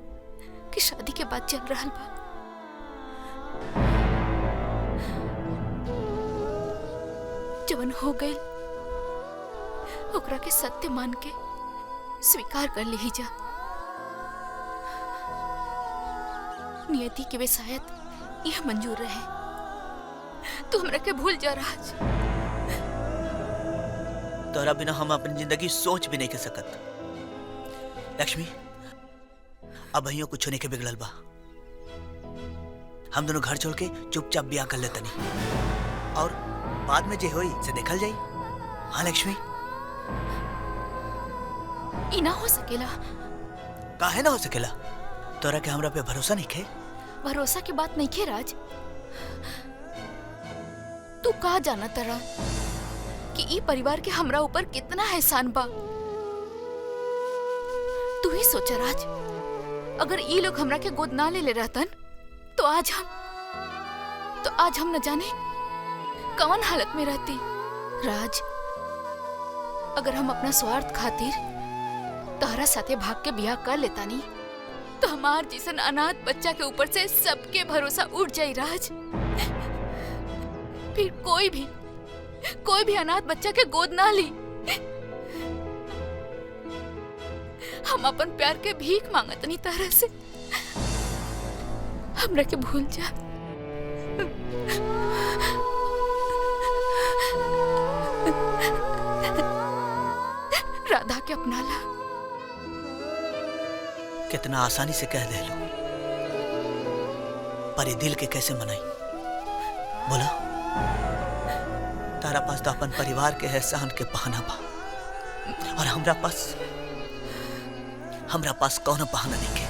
शादी के बाद चल रहा बा। जवन हो गए ओकरा के सत्य मान के स्वीकार कर ली जा। नियति के वे शायद यह मंजूर रहे। तू हमरा के भूल जा राज। तोहरा बिना हम अपनी जिंदगी सोच भी नहीं कर सकत लक्ष्मी। अब अहियों कुछ होने के बिगड़ल बा। हम दोनों घर छोड़ के चुपचाप ब्याह कर लेतनी और बाद में जे होई से देखल जाई। हाँ लक्ष्मी। ई ना हो सकेला। काहे ना हो सकेला? तोरा के हमरा पे भरोसा नहीं खे? भरोसा की बात नहीं खे राज। तू का जाना तरा कि ई परिवार के हमरा ऊपर कितना एहसान बा। तू ही सोचा राज, अगर ये लोग हमरा के गोद ना ले रहतन तो आज तो आज हम न जाने कौन हालत में रहती। राज, अगर हम अपना स्वार्थ खातिर तोहरा साथे भाग के बियाह कर लेता नी तो हमार जैसन अनाथ बच्चा के ऊपर से सबके भरोसा उठ जाई राज। फिर कोई भी अनाथ बच्चा के गोद ना ली। हम अपन प्यार के भीख मांगत नहीं तरह से, हमरा के भूल जा। राधा के अपना ला। कितना आसानी से कह दे लो, पर ये दिल के कैसे मनाई बोला। तारा पास तो अपन परिवार के एहसान के बहाना बा, और हमरा पास कौन बहाना नहीं के।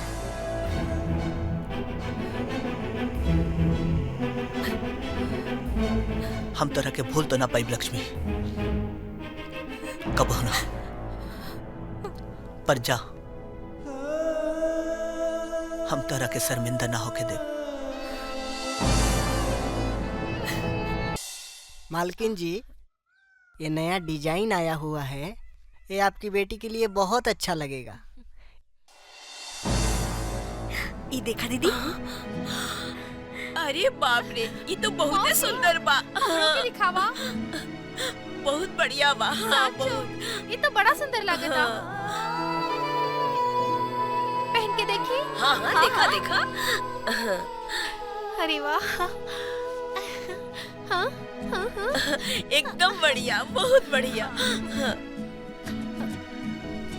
हम तोरा के भूल तो ना पाई लक्ष्मी, कब होना, पर जा, हम तोरा के शर्मिंदा ना होके दे। मालकिन जी, ये नया डिजाइन आया हुआ है, ये आपकी बेटी के लिए बहुत अच्छा लगेगा। ये देखा दीदी। अरे बाप रे, ये तो बहुत सुंदर बा। दिखावा बहुत बढ़िया बा। हाँ, ये तो बड़ा सुंदर लगता। पहन के देखी। हाँ हाँ, देखा देखा। अरे वाह। हाँ हाँ हाँ। एकदम बढ़िया, बहुत बढ़िया।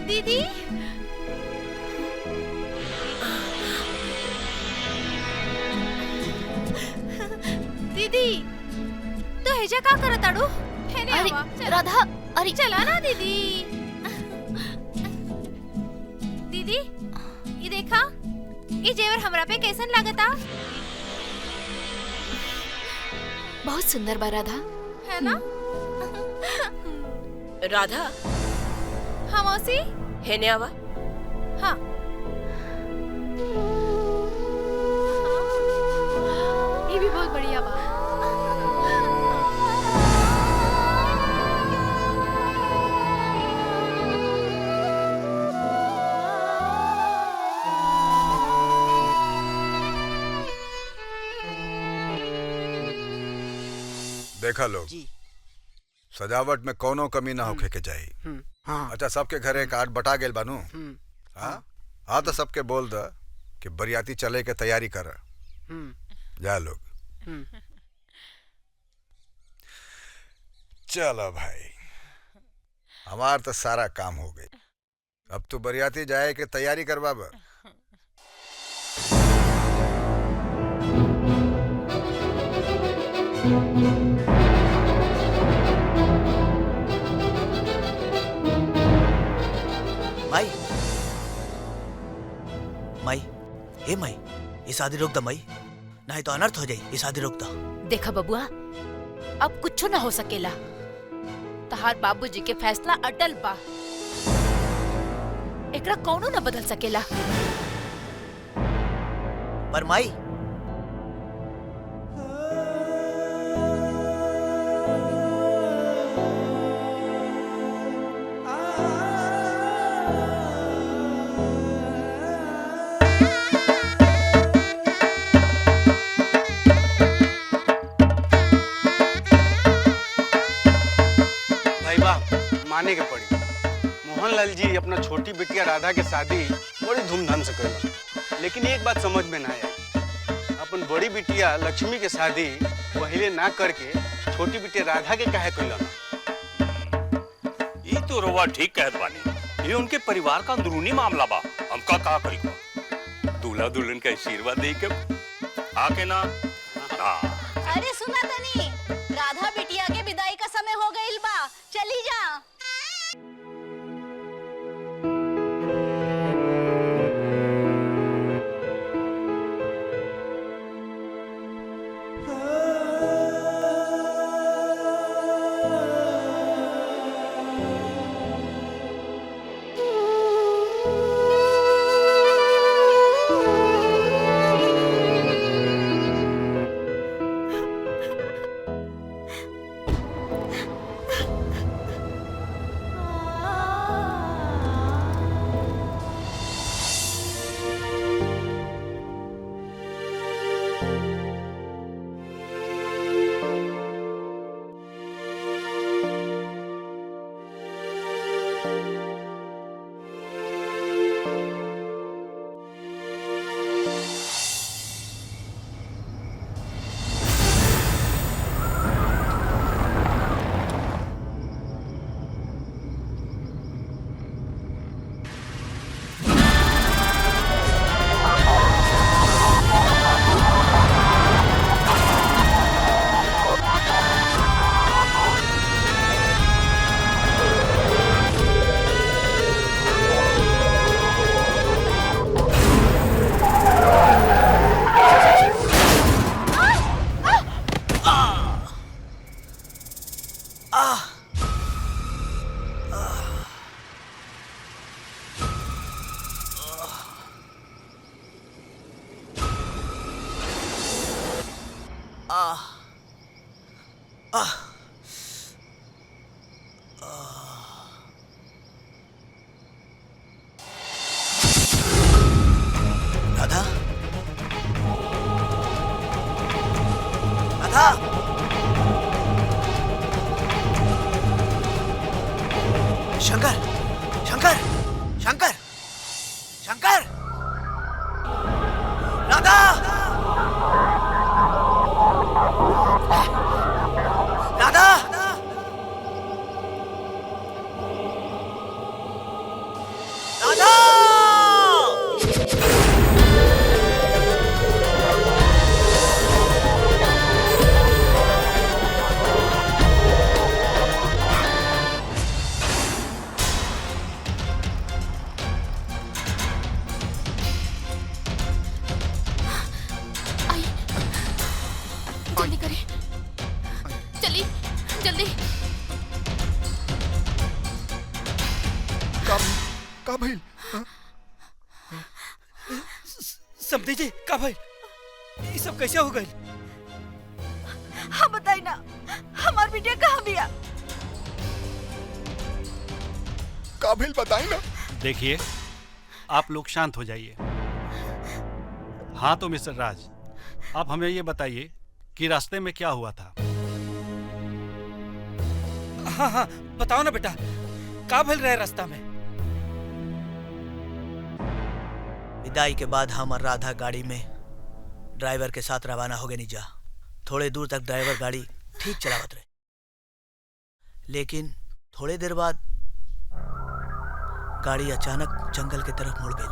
दीदी, दीदी, तो हेजा का करत आड़ू? अरे राधा, अरे चला ना दीदी। दीदी, ये देखा, ये जेवर हमरा पे कैसन लागता? बहुत सुंदर बा राधा। है ना? राधा, हाँ मौसी। है न्यावा। हाँ। ये भी बहुत बढ़िया बा। देखा लोग, सजावट में कोनो कमी ना होके के चाहिए। हाँ। अच्छा, सबके घरे कार्ड बटा गेल बानू। हाँ हाँ, तो सबके बोल द कि बरियाती चले के तैयारी कर। जा लोग। चलो भाई, हमार तो सारा काम हो गई, अब तो बरियाती जाए के तैयारी करवा बा। माई, माई, हे माई, ये शादी रोक दो माई, नहीं तो अनर्थ हो जाए। ये शादी रोक दो। देखा बबुआ, अब कुछ ना हो सकेला। तहार बाबूजी के फैसला अटल बा, एकरा कौनो ना बदल सकेला। पर माई, माने के पड़ी। मोहनलाल जी अपना छोटी बिटिया राधा के शादी बड़ी धूमधाम से करला, लेकिन एक बात समझ में ना आई, अपन बड़ी बिटिया लक्ष्मी के शादी पहले ना करके छोटी बिटिया राधा के काहे करला ना? ये तो रोवा ठीक कहत बानी, ये उनके परिवार का अंदरूनी मामला बा, हमका का करी को। दूल्हा दुल्हन के आशीर्वाद दे के आके ना। अरे सुना तनी, राधा बिटिया के विदाई का समय हो गइल बा, चली जा। राधा, राधा, शंकर, शंकर, शंकर, शंकर, राधा, राधा, राधा। जल्दी करें, जल्दी जल्दी। का भाई? समझी जी, का भाई? ये सब कैसे हो गई? हाँ बताई ना, हमार बिटिया कहाँ बिया? काबिल बताई ना। देखिए, आप लोग शांत हो जाइए। हाँ तो मिस्टर राज, आप हमें ये बताइए कि रास्ते में क्या हुआ था? हाँ हाँ, बताओ ना बेटा, का भल रहे रास्ता में? विदाई के बाद हम और राधा गाड़ी में ड्राइवर के साथ रवाना हो गए नीजा। थोड़े दूर तक ड्राइवर गाड़ी ठीक चलावत रहे, लेकिन थोड़े देर बाद गाड़ी अचानक जंगल की तरफ मुड़ गई।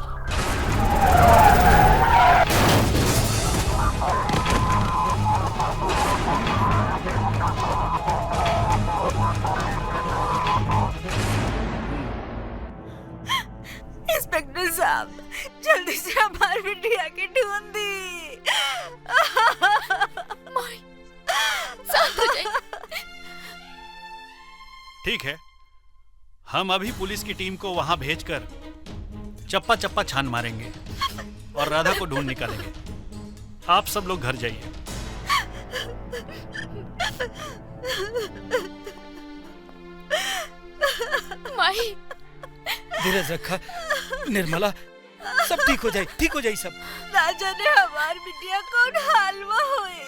इंस्पेक्टर साहब, जल्दी से हमारी बिटिया की ढूंढ दी। शांत हो जाइए। ठीक है, हम अभी पुलिस की टीम को वहां भेजकर चप्पा चप्पा छान मारेंगे और राधा को ढूंढ निकालेंगे। आप सब लोग घर जाइए। माही, धीरज रखा निर्मला, सब ठीक हो जाए, ठीक हो जाए सब। ना जाने हमारी बिटिया कौन हाल में हुई।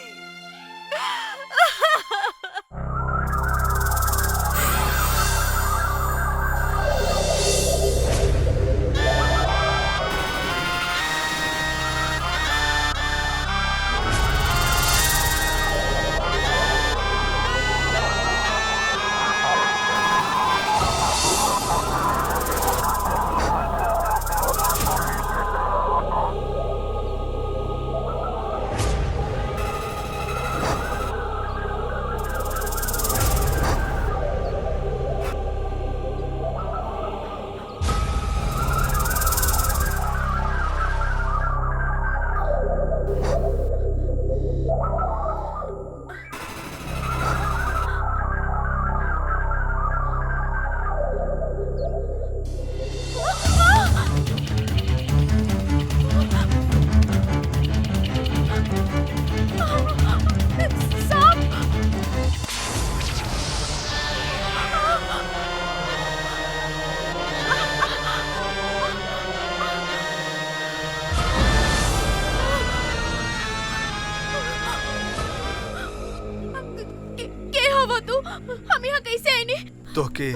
हम यहाँ कैसे आए नहीं? तो के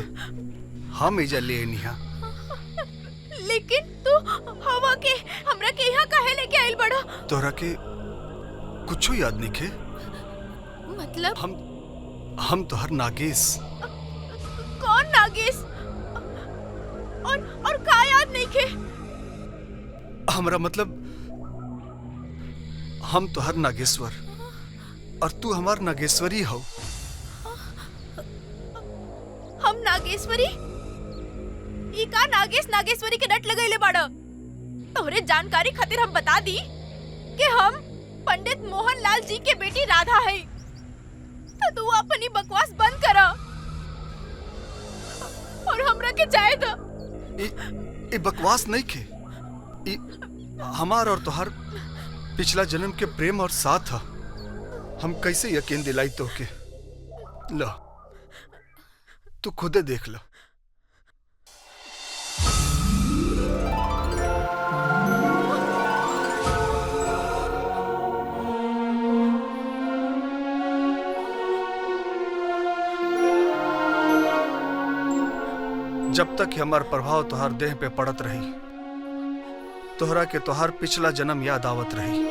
हम इजा ले निहा। लेकिन तू हवा के हमरा के यहाँ काहे लेके आइल बड़ा? तोरा के कुछ याद नहीं खे? मतलब हम तोहर नागेश। कौन नागेश? और का याद नहीं खे? हमरा मतलब हम तोहर नागेश्वर और तू हमार नागेश्वरी हो। हम नागेश्वरी? ई का नागेश नागेश्वरी के डट लगैले बाड़ा? तोहरे जानकारी खातिर हम बता दी कि हम पंडित मोहन लाल जी के बेटी राधा है। तो तू अपनी बकवास बंद करा और हमरा के जाए दो। ई बकवास नहीं खे। ई हमार और तोहर पिछला जन्म के प्रेम और साथ था। हम कैसे यकीन दिलाई तो के? लो, तू खुदे देख लो। जब तक कि हमार प्रभाव तोहार देह पे पड़त रही, तोहरा के तोहार पिछला जन्म याद आवत रही।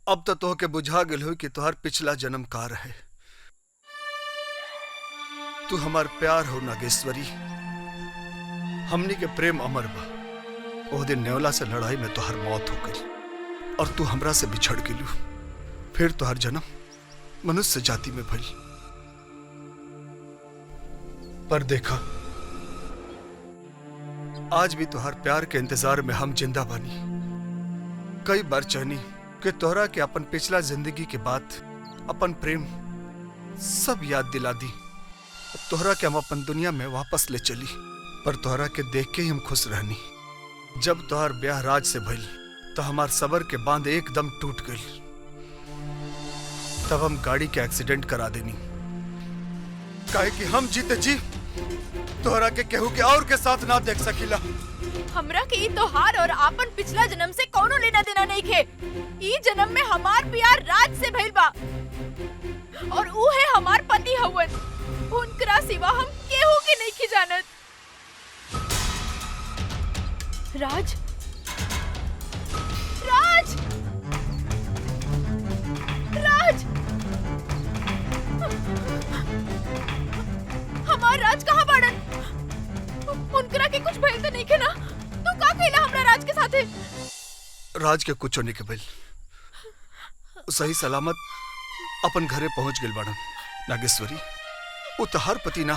अब तो तोहके बुझा गेल हो कि तोहार पिछला जन्म का रहे। तू हमार प्यार हो नागेश्वरी, हमनी के प्रेम अमर बा। ओह दिन नेवला से लड़ाई में तोहर मौत हो गई और तू हमरा से बिछड़ गेलू। फिर तोहर जन्म मनुष्य जाति में भइल। पर देखा, आज भी तोहर प्यार के इंतजार में हम जिंदा बानी। कई बार चाहनी कि तोहरा के अपन पिछला जिंदगी के बाद अपन प्रेम सब याद दिला दी, तोहरा के हम अपन दुनिया में वापस ले चली। पर तोहरा के देख के ही हम खुश रहनी। जब तोहर ब्याह राज से भइल तो हमार सबर के बांध एकदम टूट गई। तब हम गाड़ी के एक्सीडेंट करा देनी, काहे कि हम जीते जी तोहरा के केहू के और के साथ ना देख सकीला। हमरा के ई तोहार और आपन पिछला जन्म से कोनो लेना देना नहीं खे। ई जन्म में हमार प्यार राज से भइल बा और ऊ है हमार पति हवन। उनकरा सिवा हम केहू के नहीं की जानत। राज, राज, राज, हमार राज कहाँ बाड़न? उनकरा के कुछ भइल तो नहीं के ना? तू का कइला हमरा राज के साथे? राज के कुछ होने के भइल, सही सलामत अपन घरे पहुंच गेल बाड़न। नागेश्वरी, वो तोहार पति ना,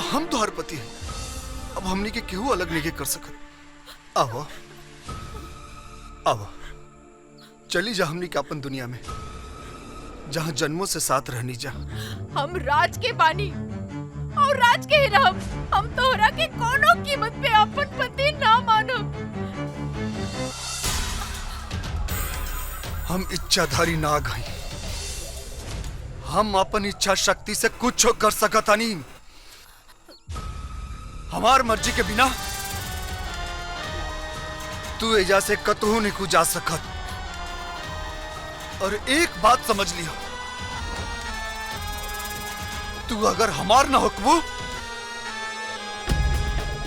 हम तोहार पति है। अब हमनी के केहू अलग नहीं कर सकत। आओ आओ, चली जा हमनी के अपन दुनिया में, जहां जन्मों से साथ रहनी जा। हम राज के बानी और राज के ही रहब। हम तोहरा के कोनो कीमत पे अपन पति ना मानब। हम इच्छाधारी नाग हई, हम अपन इच्छा शक्ति से कुछ कर सकतानी। हमार मर्जी के बिना तू एजा से कतहू नहीं जा सकत। और एक बात समझ लियो, तू अगर हमार ना होकबू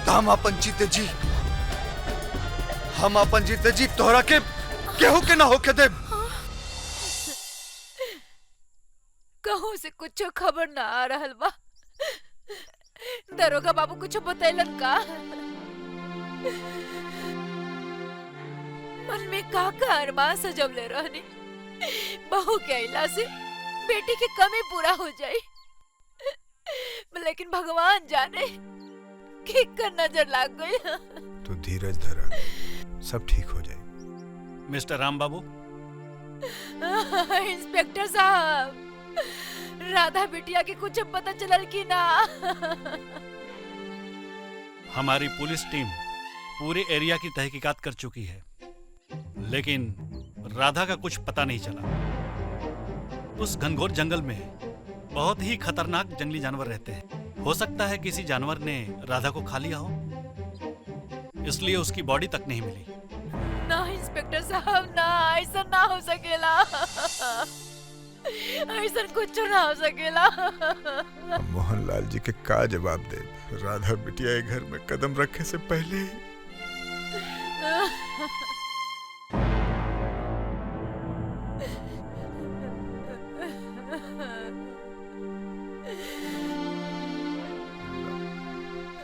तो हम अपन जीते जी तोहरा के केहू के ना होके दे। कहूं से कुछ खबर ना आ रहल बा। दरोगा बाबू कुछ बतैलन का? मन में का अरमान सजवले रहनी, बहू के अइला से बेटी की कमी पूरा हो जाए। लेकिन भगवान जाने कि कर नजर लाग गई। तो धीरज धरा, सब ठीक हो जाए। मिस्टर राम बाबू। इंस्पेक्टर साहब, राधा बिटिया के कुछ पता चलल कि ना? हमारी पुलिस टीम पूरे एरिया की तहकीकात कर चुकी है, लेकिन राधा का कुछ पता नहीं चला। उस घनघोर जंगल में बहुत ही खतरनाक जंगली जानवर रहते हैं। हो सकता है किसी जानवर ने राधा को खा लिया हो, इसलिए उसकी बॉडी तक नहीं मिली। ना इंस्पेक्टर साहब, ना, ऐसा ना हो सकेला। ऐसा कुछ ना हो सकेला। मोहनलाल जी के का जवाब दे? राधा बिटिया घर में कदम रखे से पहले ही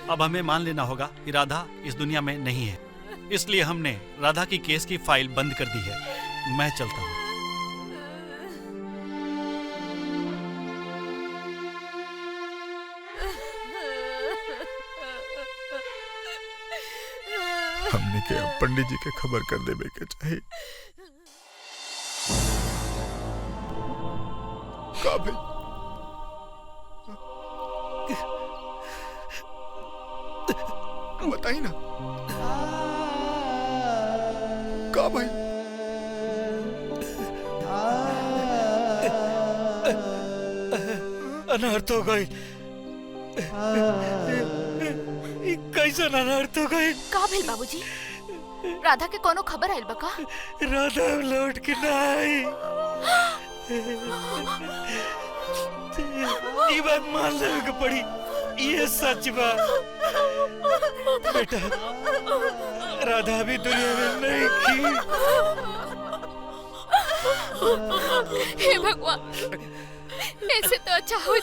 अब हमें मान लेना होगा कि राधा इस दुनिया में नहीं है, इसलिए हमने राधा की केस की फाइल बंद कर दी है। मैं चलता हूँ। हमने के अब पंडित जी के खबर कर देवे के चाहिए। का भाई? बताई ना का भाई? अनर्थ हो गई। कैसे अनर्थ हो गई? का भेल बाबूजी? राधा के कोनो खबर आइल बा का? राधा लौट के ना आई। ये बात मान लेवे के पड़ी, ये सच बा। बेटा, राधा भी दुनिया में नहीं थी। हे भगवान, ऐसे तो अच्छा हो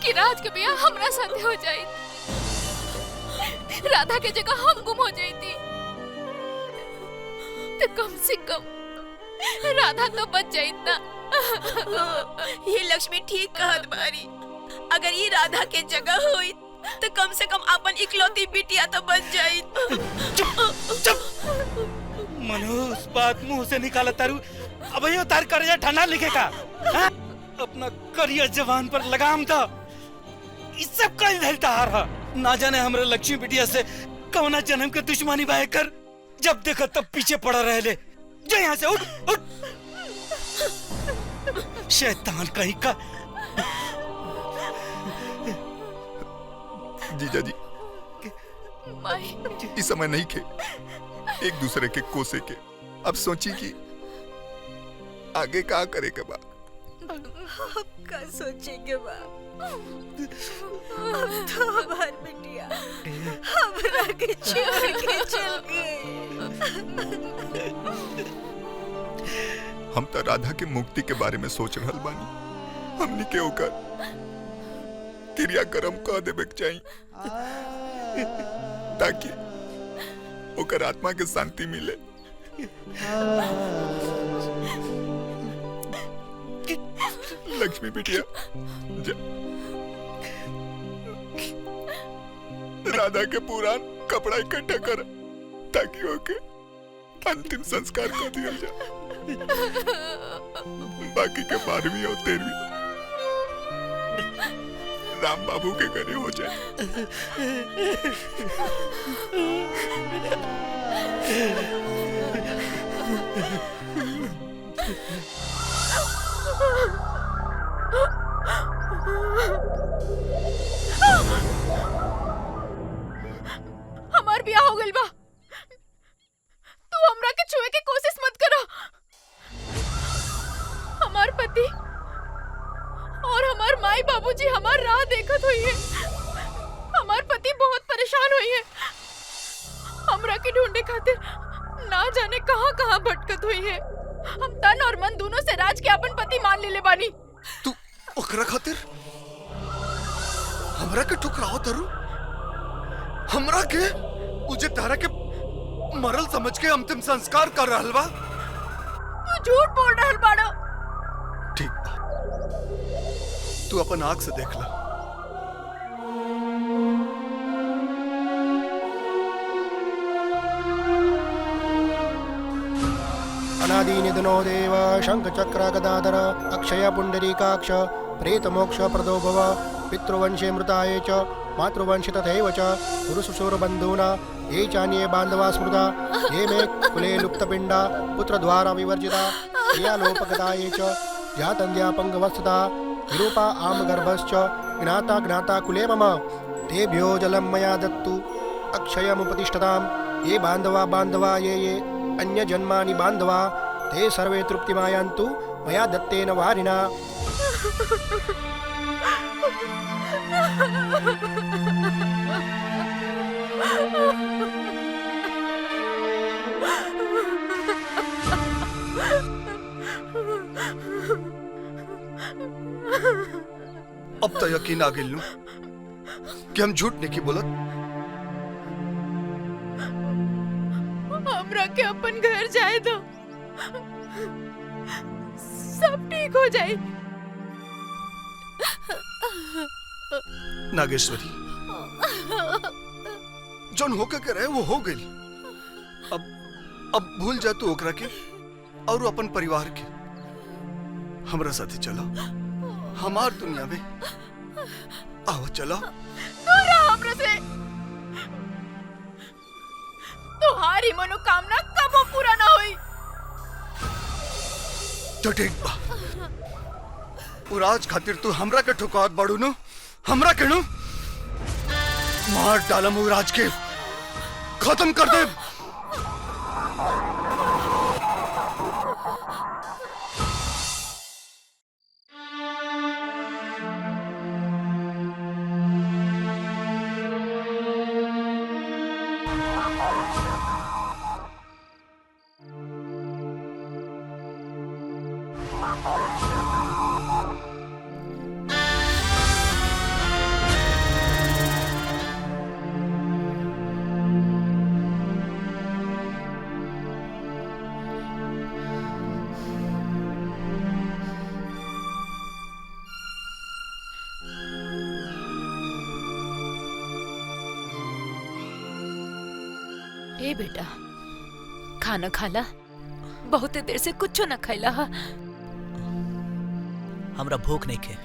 कि राज के बिया हमरा साथे हो जाए, राधा के जगह हम गुम हो जाती, तो कम से कम राधा तो बच जाई ना। ये लक्ष्मी ठीक कहत बारी। अगर ये राधा के जगह हुई तो कम से कम अपन इकलौती बिटिया तो बच जाई। मनोज, बात मुंह से निकाला तारू, अब यो तार करिया ठंडा लिखेगा। अपना करिया जवान पर लगाम था। इस सब का धलता हार ना जाने हमरे लक्ष्मी बिटिया से कौना जन्म के दुश्मनी बाए कर, जब देखा तब पीछे पड़ा रह ले। जा यहाँ से, उठ उठ। शैतान कहीं का। जीजा जी, इस समय नहीं खे एक दूसरे के कोसे के। अब सोची कि आगे क्या करे के बा। का सोचेंगे बा? अब तो हमार बिटिया हमरा के छोड़ के चल गई। हम तो राधा के मुक्ति के बारे में सोच रहल बानी। हमनी के ओकर क्रियाक्रम कह देवे के चाहिए, ताकि ओकर आत्मा के शांति मिले। लक्ष्मी बिटिया, जा राधा के पुरान कपड़ा इकट्ठा कर, ताकि ओके अंतिम संस्कार कर दिया जाए। बाकी के 12वीं और 13वीं राम बाबू के घरे हो जाए। हमार ब्याह हो गइल बा, तू हमरा के छुए के कोशिश मत करो। हमार पति और हमार माई बाबूजी हमार राह देखत हुई है। हमार पति बहुत परेशान हुई है, हमरा के ढूंढे खातिर ना जाने कहां कहां भटकत हुई है। हम तन और मन दोनों से राज के अपन पति मान लेले बानी। तू ओकरा खातिर हमरा के ठुकराओ तरू? हमरा के उजे तारा के मरल समझ के अंतिम संस्कार कर रहल बा? तू झूठ बोल रहल बाड़ा। ठीक बा, तू अपन आँख से देख ला। अनादि निधनो देव शंख चक्र गदाधर अक्षय पुंडरीकाक्ष प्रेत मोक्ष प्रदो भव पितृवंशे मृताये च मातृवंशे तथैव च पुरुषशूर बंधूना ये चान्ये बांधवा स्मृता ये मे कुले लुप्तपिंडा पुत्रद्वारा विवर्जिता क्रियालोपगताये च जातन्ध्यापंगवस्थता विरूपा आमगर्भश्च ज्ञाता ज्ञाता कुले मम तेभ्यो जलं मया दत्तु अक्षयमुपतिष्ठताम् ये बांधवा ये अन्य जन्मानि बांधवा ते सर्वे तृप्तिमायान्तु मया दत्तेन वारिना। अब तो यकीन आ गेल नु कि हम झूठ नहीं बोलत। हमरा के अपन घर जाए दो, सब ठीक हो जाए। नागेश्वरी, जौन होके के रहे वो हो गई। अब भूल जा तू ओकरा के और अपन परिवार के। हमरा साथे चलो, हमार दुनिया में आओ चलो। दूर रहो हमरे से। तुम्हारी मनोकामना कबो पूरा ना हुई। तो ठीक बा, राज खातिर तू हमरा के ठुकावत बाड़ू नु, हमरा के नु मार डालम उ राज के, खत्म कर दे। ए बेटा, खाना खाला, बहुत देर से कुछ न खैला हा। हमरा भूख नहीं खे।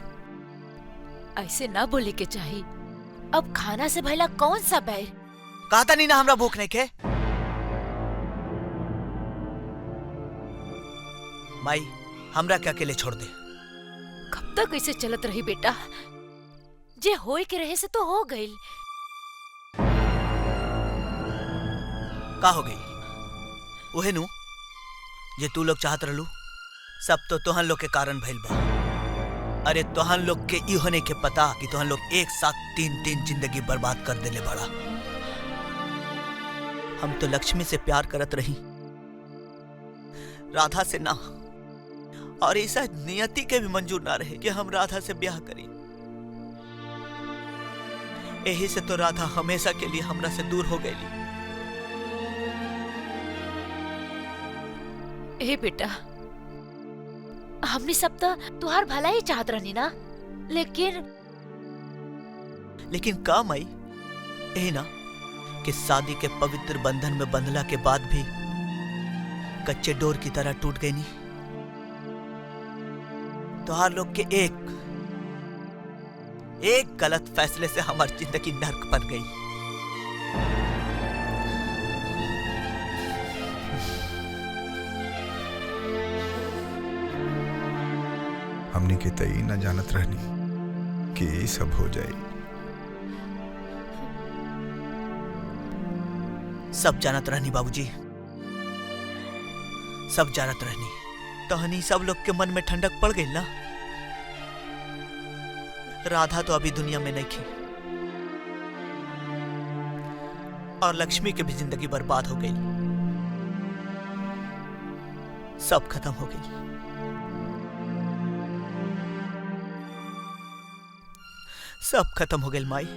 ऐसे ना बोले के चाहिए। अब खाना से भला कौन सा बैर? कहता नहीं ना हमरा भूख नहीं खे। माई हमरा के अकेले छोड़ दे। कब तक ऐसे चलत रही बेटा? जे होए के रहे से तो हो गई। का हो गई? ओहे नु जे तू लोग चाहत रहलू, सब तो तोहन लोग के कारण भइल बा। अरे तोहन लोग के ई होने के पता कि तोहन लोग एक साथ तीन जिंदगी बर्बाद कर देले बड़ा। हम तो लक्ष्मी से प्यार करत रही, राधा से ना। और ऐसा नियति के भी मंजूर ना रहे कि हम राधा से ब्याह करी। यही से तो राधा हमेशा के लिए हमरा से दूर हो गई। ए बेटा, हमने सब तो तुहार भला ही चाहत रहनी ना, लेकिन का माई? यही ना कि शादी के पवित्र बंधन में बंधला के बाद भी कच्चे डोर की तरह टूट गई नहीं। तुहार लोग के एक गलत फैसले से हमारी जिंदगी नर्क बन गई। हमनी के तई न जानत रहनी कि ये सब हो जाए। सब जानत रहनी बाबूजी, सब जानत रहनी। तहनी सब लोग के मन में ठंडक पड़ गई ना। राधा तो अभी दुनिया में नहीं थी और लक्ष्मी की भी जिंदगी बर्बाद हो गई। सब खत्म हो गई। सब खत्म हो गई माई।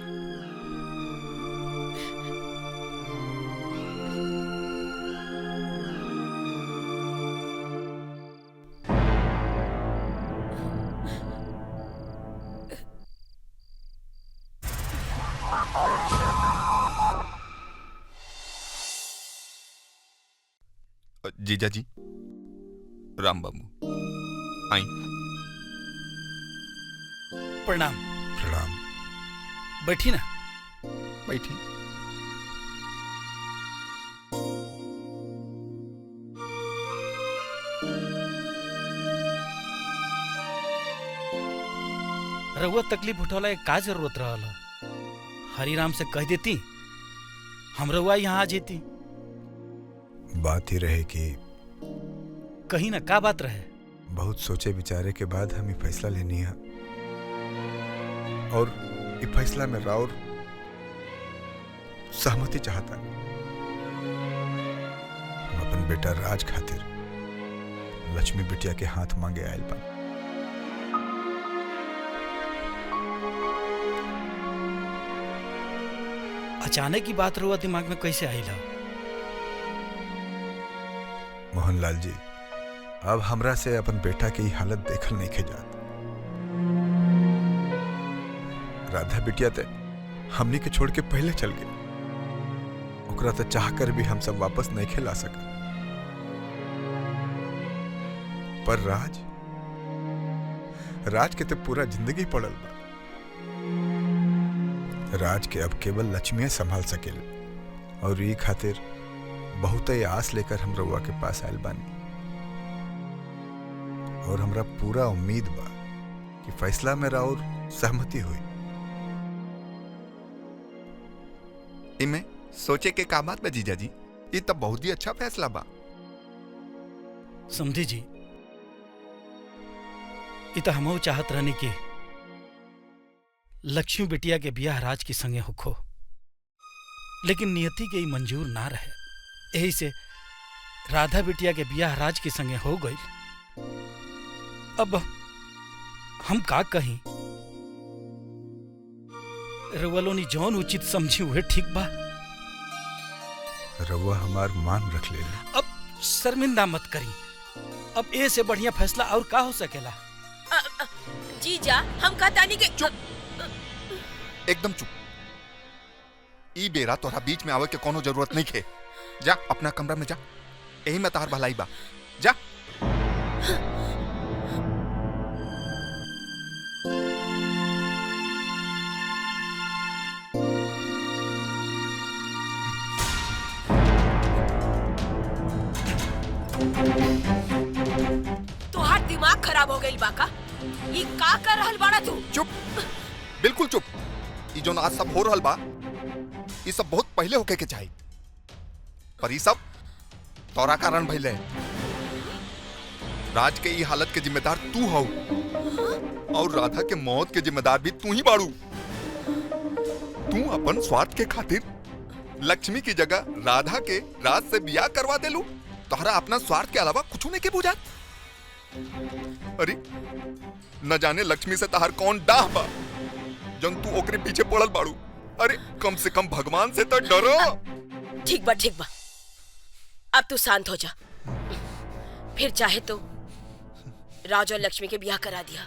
जीजा जी, राम बाबू, आई। प्रणाम। प्रणाम। बैठी ना। बैठी। रउआ तकलीफ उठौला का जरूरत रहल? हरिराम से कह देती, हम रउआ यहाँ आ जेती। बात ही रहे कि कहीं ना का बात रहे? बहुत सोचे विचारे के बाद हम ये फैसला लेनी है और ये फैसला में राउर सहमति चाहता। हम अपन बेटा राज खातिर लक्ष्मी बिटिया के हाथ मांगे आयल बा। अचानक की बात रहुआ दिमाग में कैसे आइला? मोहनलाल जी, अब हमरा से अपन बेटा की हालत देखल नहीं खे जात। राधा बिटिया ते हमनी के छोड़ के पहले चल गए। ओकरा तो चाह कर भी हम सब वापस नहीं खिला सका। पर राज राज के तो पूरा जिंदगी पड़ल बा। राज के अब केवल लक्ष्मी संभाल सकेल और ये खातिर बहुत ही आस लेकर हम रउआ के पास आयल बानी और हमरा पूरा उम्मीद बा कि फैसला में राउर सहमति हुई। इमे सोचे के का बात बा जीजा जी, ये तो बहुत ही अच्छा फैसला बा। समझी जी, इ तो हमहू चाहत रहनी कि लक्ष्मी बिटिया के बियाह राज के संगे होखो, लेकिन नियति के ही मंजूर ना रहे। यही से राधा बिटिया के बियाह राज के संगे हो गई। अब हम का कहीं, रउलोनी जौन उचित समझी हुए ठीक बा। रउआ हमार मान रख ले। अब शर्मिंदा मत करी, अब ए से बढ़िया फैसला और का हो सकेला। जीजा हम कहतानी के चुप, एकदम चुप। ई बेरा तोरा बीच में आवे के कोनो जरूरत नहीं है। जा अपना कमरा में जा, यही में तार भलाई बा। जा। तोहार दिमाग खराब हो गइल बा का? ई का कर रहल बाड़ा तू? चुप, बिल्कुल चुप। ई जो आज सब हो रहल बा, ये सब बहुत पहले होके के चाहिए, पर ये सब तोरा कारण भइले। राज के ई हालत के जिम्मेदार तू हो और राधा के मौत के जिम्मेदार भी तू ही बाड़ू। तू अपन स्वार्थ के खातिर लक्ष्मी की जगह राधा के राज से बियाह करवा देलू। तोहरा अपना स्वार्थ के अलावा कुछ नहीं के बुझात। अरे न जाने लक्ष्मी से तहार कौन डाह बा जन तू ओकरे पीछे पड़ल बाड़ू। अरे कम से कम भगवान से तो डरो। ठीक बा ठीक बा, अब तू शांत हो जा। फिर चाहे तो राज और लक्ष्मी के ब्याह करा दिया।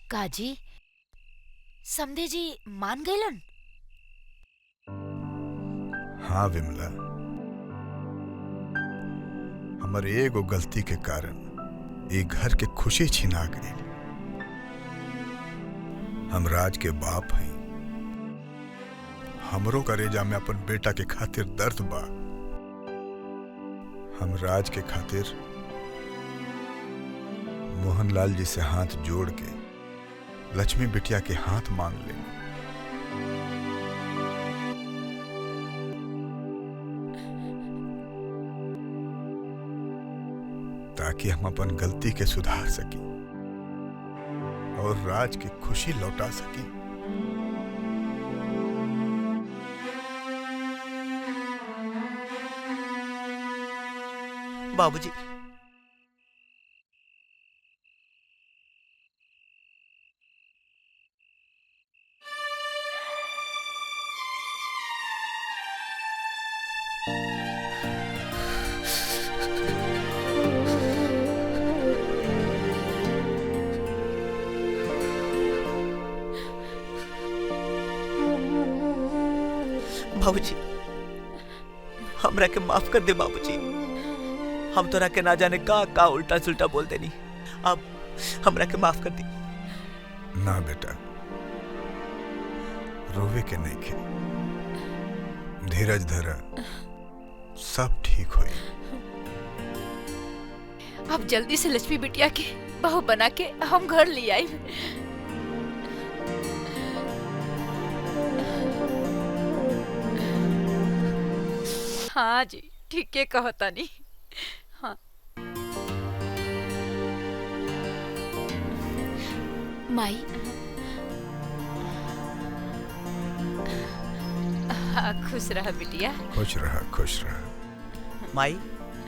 काजी समधे जी मान गइलन? हाँ विमला, हमारे एगो गलती के कारण ये घर के खुशी छिना गई। हम राज के बाप हैं, हमरो करेजा में अपन बेटा के खातिर दर्द बा। हम राज के खातिर मोहनलाल जी से हाथ जोड़ के लक्ष्मी बिटिया के हाथ मांग ले, ताकि हम अपन गलती के सुधार सकी और राज की खुशी लौटा सकी। बाबूजी, बाबूजी हमरा के माफ कर दे बाबूजी। हम तोरा के ना जाने का उल्टा सुल्टा बोल देनी। अब हमरा के माफ कर दी। ना बेटा, रोवे के नहीं खे, धीरज धरा, सब ठीक होई। अब जल्दी से लक्ष्मी बिटिया के बहू बना के हम घर ले आई। हाँ जी, ठीक है कहता नहीं। हाँ माई, हाँ, खुश रहा बिटिया। खुश रहा, खुश रहा। माई,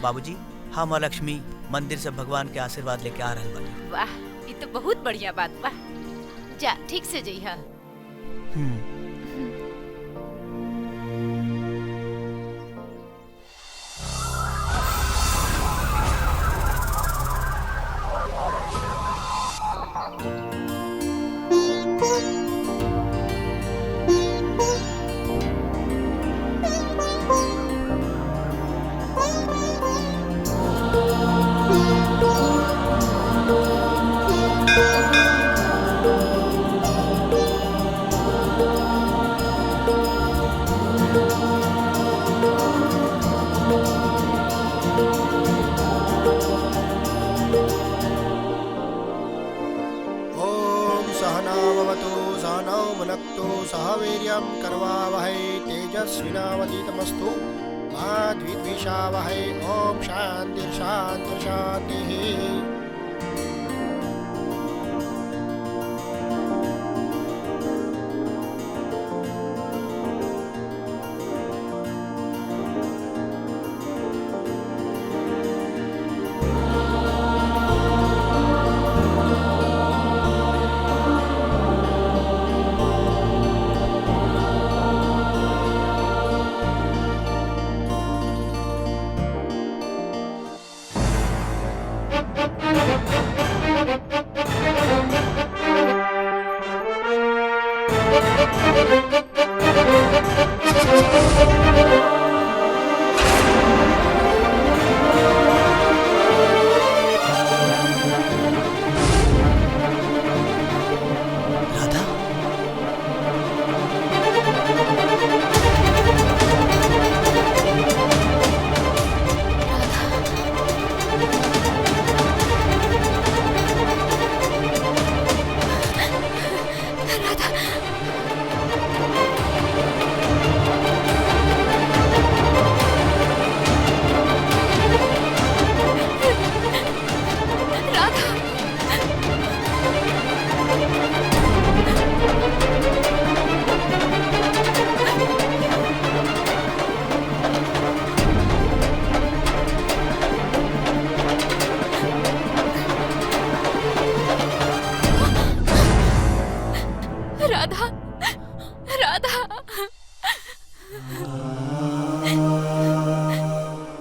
बाबूजी, हम और लक्ष्मी मंदिर से भगवान के आशीर्वाद लेके आ रहे बानी। वाह, ये तो बहुत बढ़िया बात बा। जा ठीक से जइहा। वीर्यं करवावहै तेजस्विनावधीतमस्तु मा द्विद्विषावहै ओम शांति शांति शांति।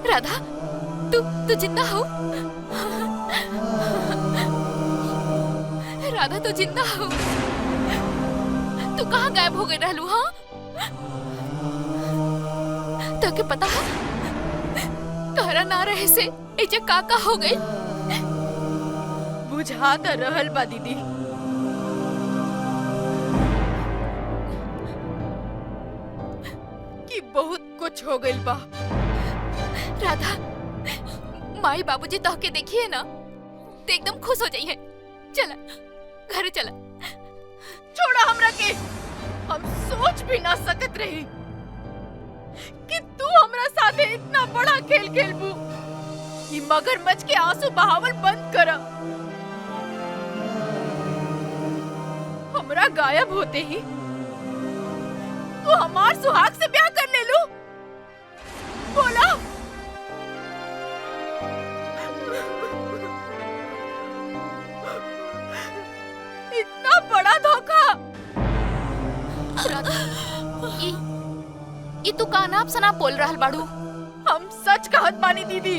राधा, तू जिंदा हो? राधा तू जिंदा हो? तू कहाँ गायब हो गई रहलू? हाँ, ताके पता है तोहरा ना रहे से एजे काका हो गई। बुझाता रहल बा दीदी, कि बहुत कुछ हो गइल बा। राधा, माई बाबूजी तोहके देखिए ना तो एकदम खुश हो जाइए। चला घर चला। छोड़ा हमरा के, हम सोच भी ना सकत रही कि तू हमरा साथे इतना बड़ा खेल खेलबू। ये मगरमच्छ के आंसू बहावल बंद कर। हमरा गायब होते ही तू हमार सुहाग से ब्याह कर ले लू। बोला इतना बड़ा धोखा। राधा, ये तू का नाप सना बोल रहल बाड़ू? हम सच कहत बानी दीदी।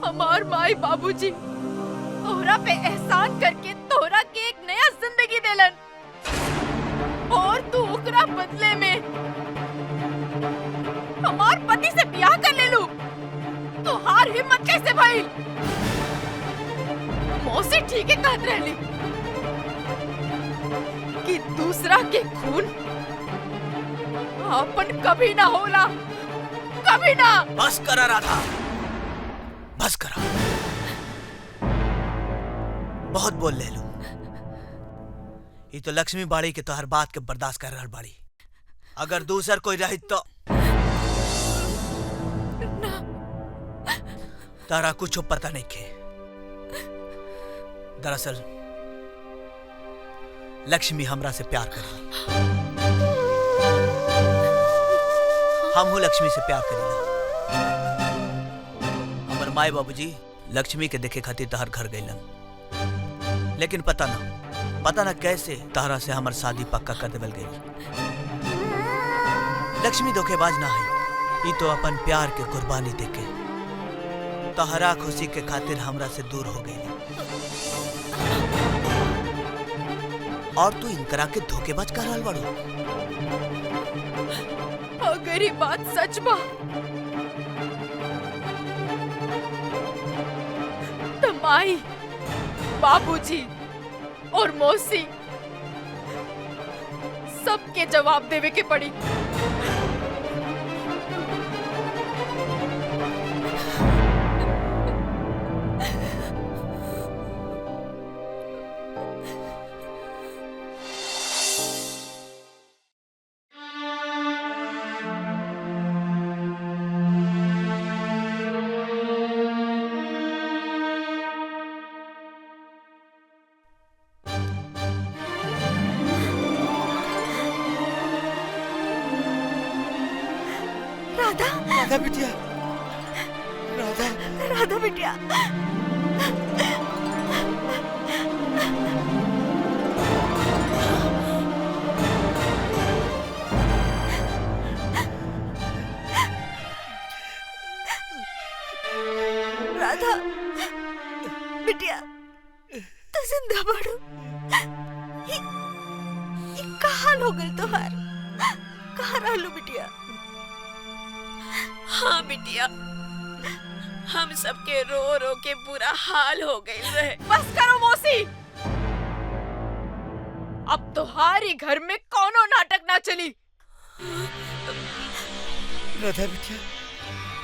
हमार माई बाबूजी तोहरा पे एहसान करके तोहरा के एक नया जिंदगी देलन, और तू ओकरा बदले में हमार पति से ब्याह कर ले लू। तोहार हिम्मत कैसे भइल? मौसी ठीक है कहत रहली कि दूसरा के खून अपन कभी ना होला, कभी ना। बस करा राधा, बस करा। बहुत बोल ले लो। ये तो लक्ष्मी बाड़ी के तो हर बात के बर्दाश्त कर रहा बाड़ी। अगर दूसर कोई रही तो तारा कुछ पता नहीं खे। दरअसल लक्ष्मी हमरा से प्यार करेली। हम हूँ लक्ष्मी से प्यार करेला। हमर माई बाबूजी लक्ष्मी के देखे खातिर तहर घर गईलन, लेकिन पता ना कैसे तहरा से हमर शादी पक्का कर देवल गई। लक्ष्मी धोखेबाज ना है, ये तो अपन प्यार के कुर्बानी देके तहरा खुशी के खातिर हमरा से दूर हो गई। और तू इनकरा के धोखेबाज कर रहल बाड़ू। अगर ये बात सच बा तो माई, बाबूजी और मौसी सबके जवाब देवे के पड़ी। राधा बिटिया, राधा, राधा बिटिया। राधा बिटिया, तू जिंदा बाड़ू। ये कहाँ हो गल तोहार? कहाँ रहलू बिटिया? हाँ बिटिया, हम सबके रो रो के बुरा हाल हो गई रहे। बस करो मौसी, अब तुम्हारी घर में कौनो नाटक ना चली। राधा बिटिया,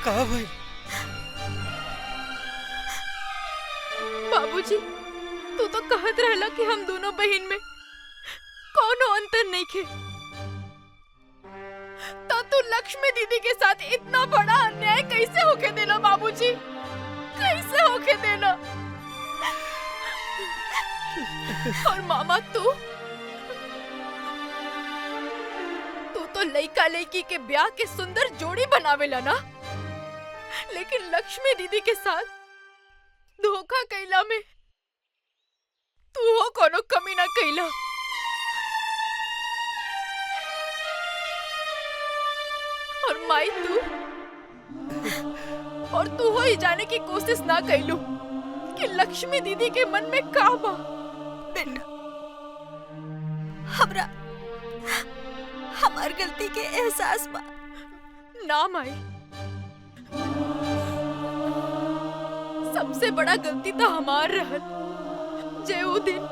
कहाँ भाई? बाबूजी, तू तो कहत रहला कि हम दोनों बहन में कौनो अंतर नहीं खे, तो तू लक्ष्मी दीदी के साथ इतना बड़ा अन्याय कैसे होके देना बाबूजी? कैसे होके देना? और मामा, तू तो लइका लइकी के ब्याह के सुंदर जोड़ी बनावेला ना, लेकिन लक्ष्मी दीदी के साथ धोखा कैला में तू हो कोनो कमी ना कैला। और माई, तू हो ही जाने की कोशिश ना कैलू कि लक्ष्मी दीदी के मन में का बा। बेटा, हमरा हमार गलती के एहसास बा। ना माई, सबसे बड़ा गलती तो हमार रहल, जे वो दिन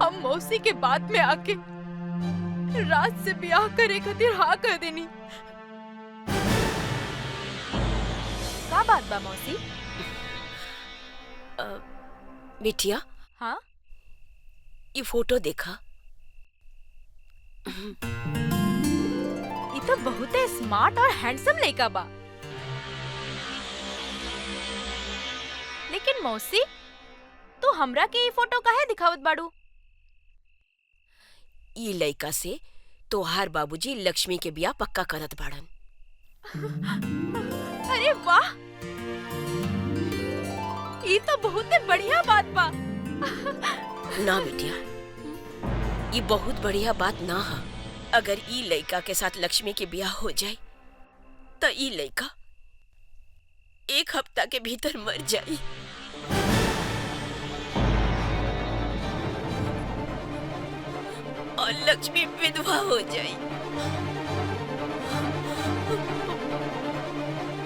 हम मौसी के बाद में आके रात से ब्याह करे खातिर हाँ कर देनी। का बात बा मौसी? बिटिया, हाँ, ये फोटो देखा। ये तो बहुत स्मार्ट और हैंडसम लड़का बा। लेकिन मौसी, तू हमरा के ये फोटो काहे दिखावत बाड़ू? ये लड़का से तोहार बाबूजी लक्ष्मी के ब्याह पक्का करत बाड़न। अरे वाह, ये तो बहुत बढ़िया बात बा। ना बिटिया, ये बहुत बढ़िया बात ना है। अगर ई लड़का के साथ लक्ष्मी के ब्याह हो जाए तो ई लड़का 1 हफ्ता के भीतर मर जाए। और लक्ष्मी विधवा हो जाए।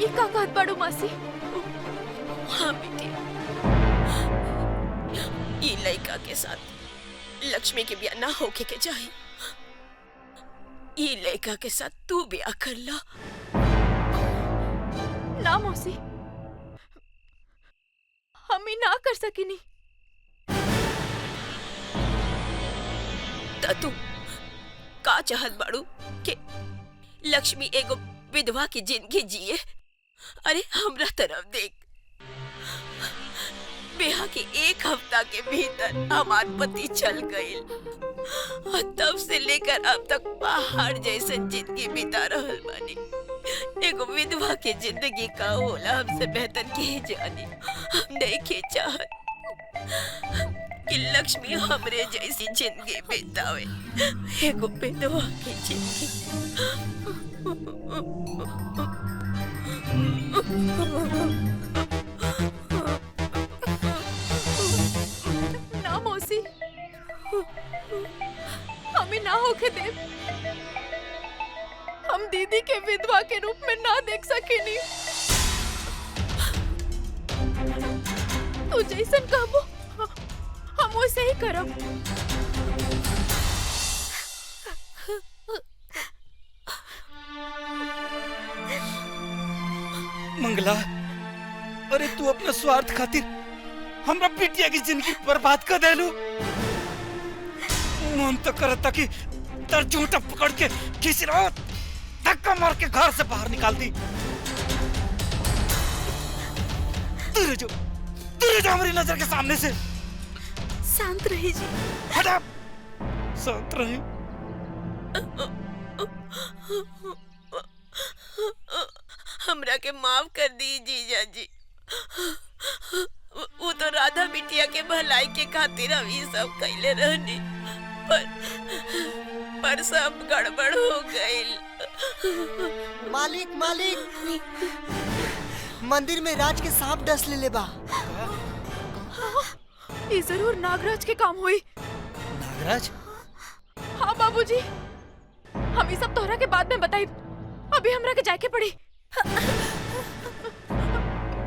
ये का कहत बाड़ू मासी? हाँ बेटी, ये लड़का के साथ लक्ष्मी के ब्याह ना होके के चाहिए। ये लड़का के साथ तू ब्याह कर ला। ना मौसी, हम ही ना कर सकिनी। तू का चाहत बाड़ू कि लक्ष्मी एगो विधवा की जिंदगी जिए? अरे हमरा तरफ देख, ब्याह के 1 हफ्ता के भीतर हमार पति चल गईल और तब से लेकर अब तक पहाड़ जैसे जिंदगी बिता रहल बानी। एगो विधवा के जिंदगी का होला हमसे बेहतर के जानी। हम नहीं के चाहत कि लक्ष्मी हमरे जैसी जिंदगी बितावे, एगो विधवा की जिंदगी। ना मौसी, हमें ना होके दे। हम दीदी के विधवा के रूप में ना देख सकेनी। तू जैसन कहबो हम वैसे ही करब। मंगला, अरे तू अपना स्वार्थ खातिर हमरा बिटिया की जिंदगी बर्बाद कर देलू। मन तो करता कि तर झूठा पकड़ के किसी रात धक्का मार के घर से बाहर निकाल दी। दूर जो हमारी नजर के सामने से। शांत रही जी। हमरा के माफ कर दी जीजा जी। वो तो राधा बिटिया के भलाई के खातिर हम ये सब कैले रहनी, पर सब गड़बड़ हो गई। मालिक मालिक, मंदिर में राज के सांप डस ले बा। ये जरूर नागराज के काम हुई। नागराज? हाँ बाबूजी, हम ये सब तोहरा के बाद में बताई। अभी हमरा के जाके पड़ी।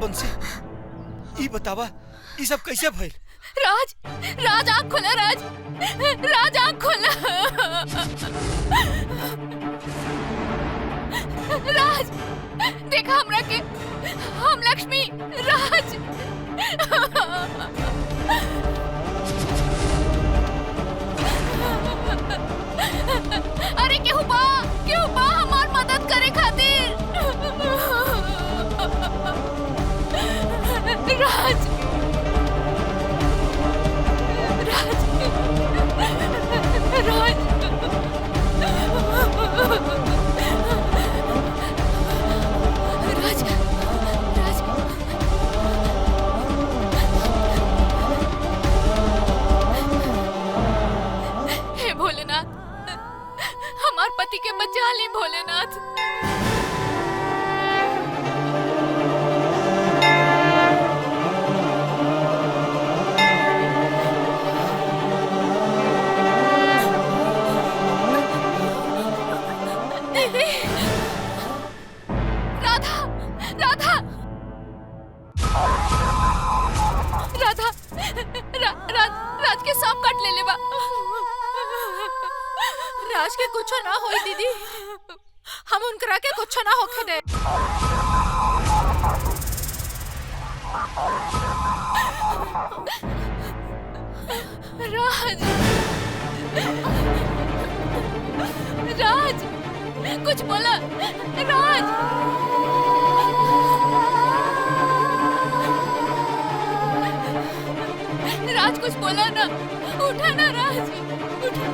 बंसी, ई बतावा ई सब कैसे भइल? राज, राज आँख खोला, राज, राज आँख खोला। राज, देखा हमरा के, हम लक्ष्मी, राज। अरे केहू बा हमार मदद करे खातिर। राज, राज, राज, राज, राज। हे भोलेनाथ, हमार पति के बचा ली भोलेनाथ। दीदी, राधा, राधा, राधा, राज के सांप काट ले बा। राज के कुछ ना होई दीदी, हम उनकरा के कुछ ना होखे दे। राज, राज, कुछ बोला, राज। राज कुछ बोला ना, उठा ना राज, उठा।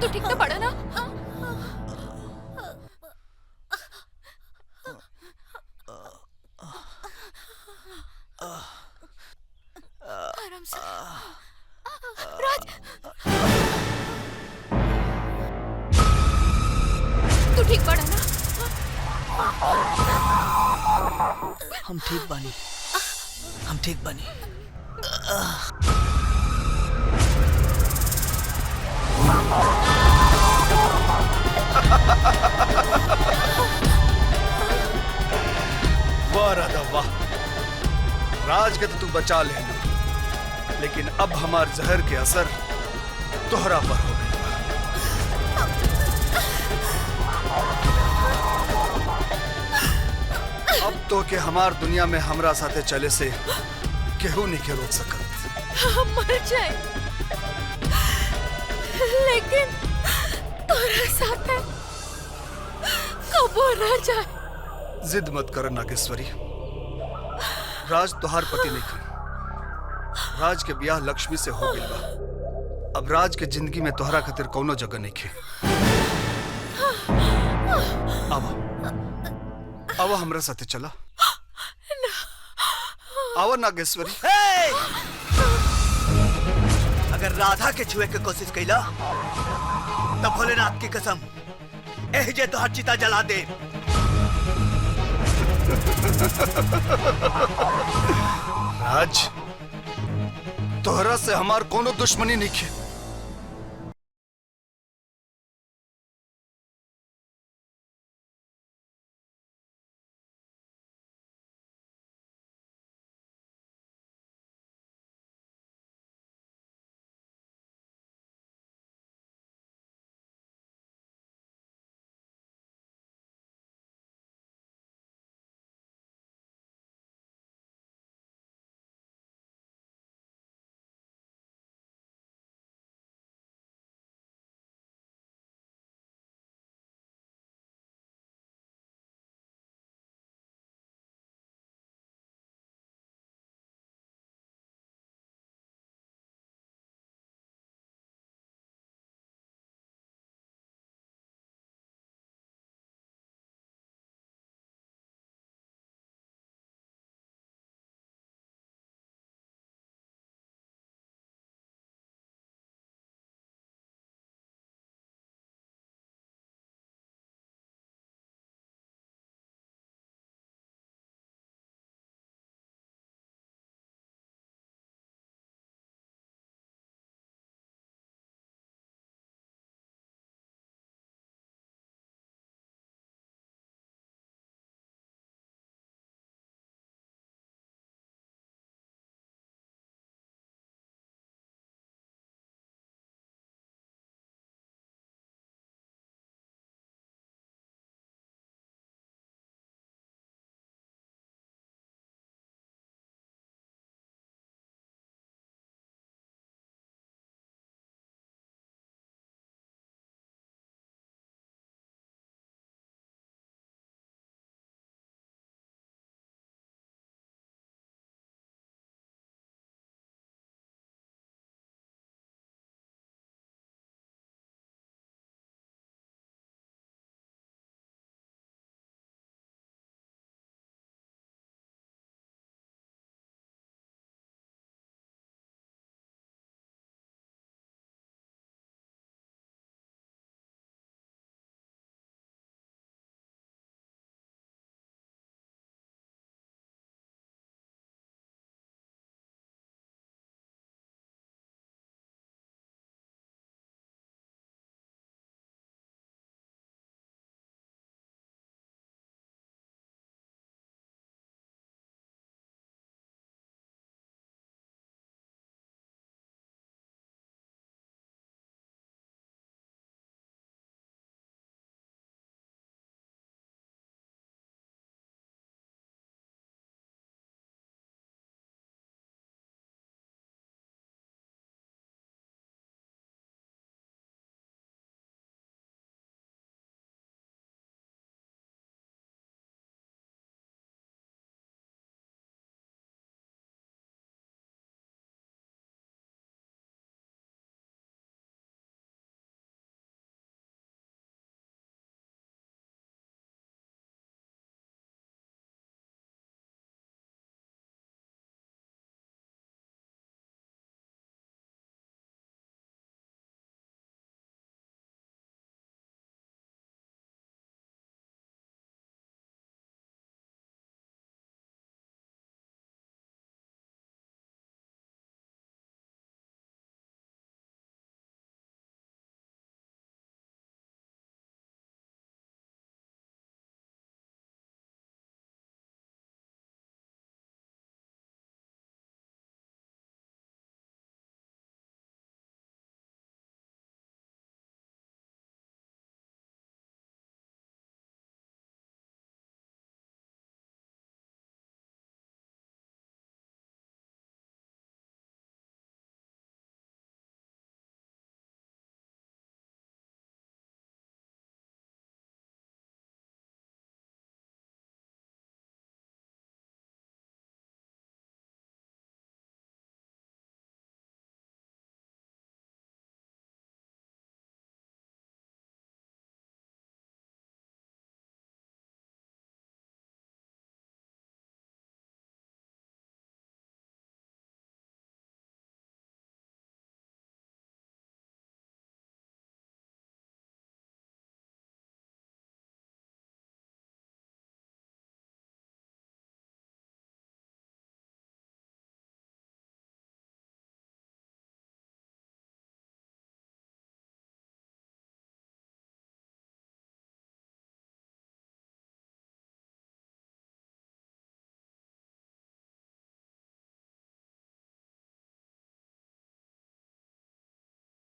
तू ठीक तो पड़ा ना? आराम से। राज, तू ठीक पड़ा ना? हम ठीक बानी, हम ठीक बानी। वाह राधा वाह, राज के तो तू बचा लेना, लेकिन अब हमार जहर के असर तोहरा पर हो गई। अब तो के हमार दुनिया में हमरा साथे चले से केहू नहीं के रोक सकत। हम मर जाए, लेकिन तोरा साथे कबो रह जाए। जिद मत कर नागेश्वरी, राज तोहार पति नहीं खन। राज के ब्याह लक्ष्मी से हो गई बा। अब राज के जिंदगी में तोहरा खातिर कौनो जगह नहीं खे। अब हमरा साथे चला, आओ नागेश्वरी। अगर राधा के छुए के कोशिश कैला तो भोलेनाथ की कसम एहिजे तो हर चिता जला दे। राज, तोहरा से हमार कोनो दुश्मनी नहीं है,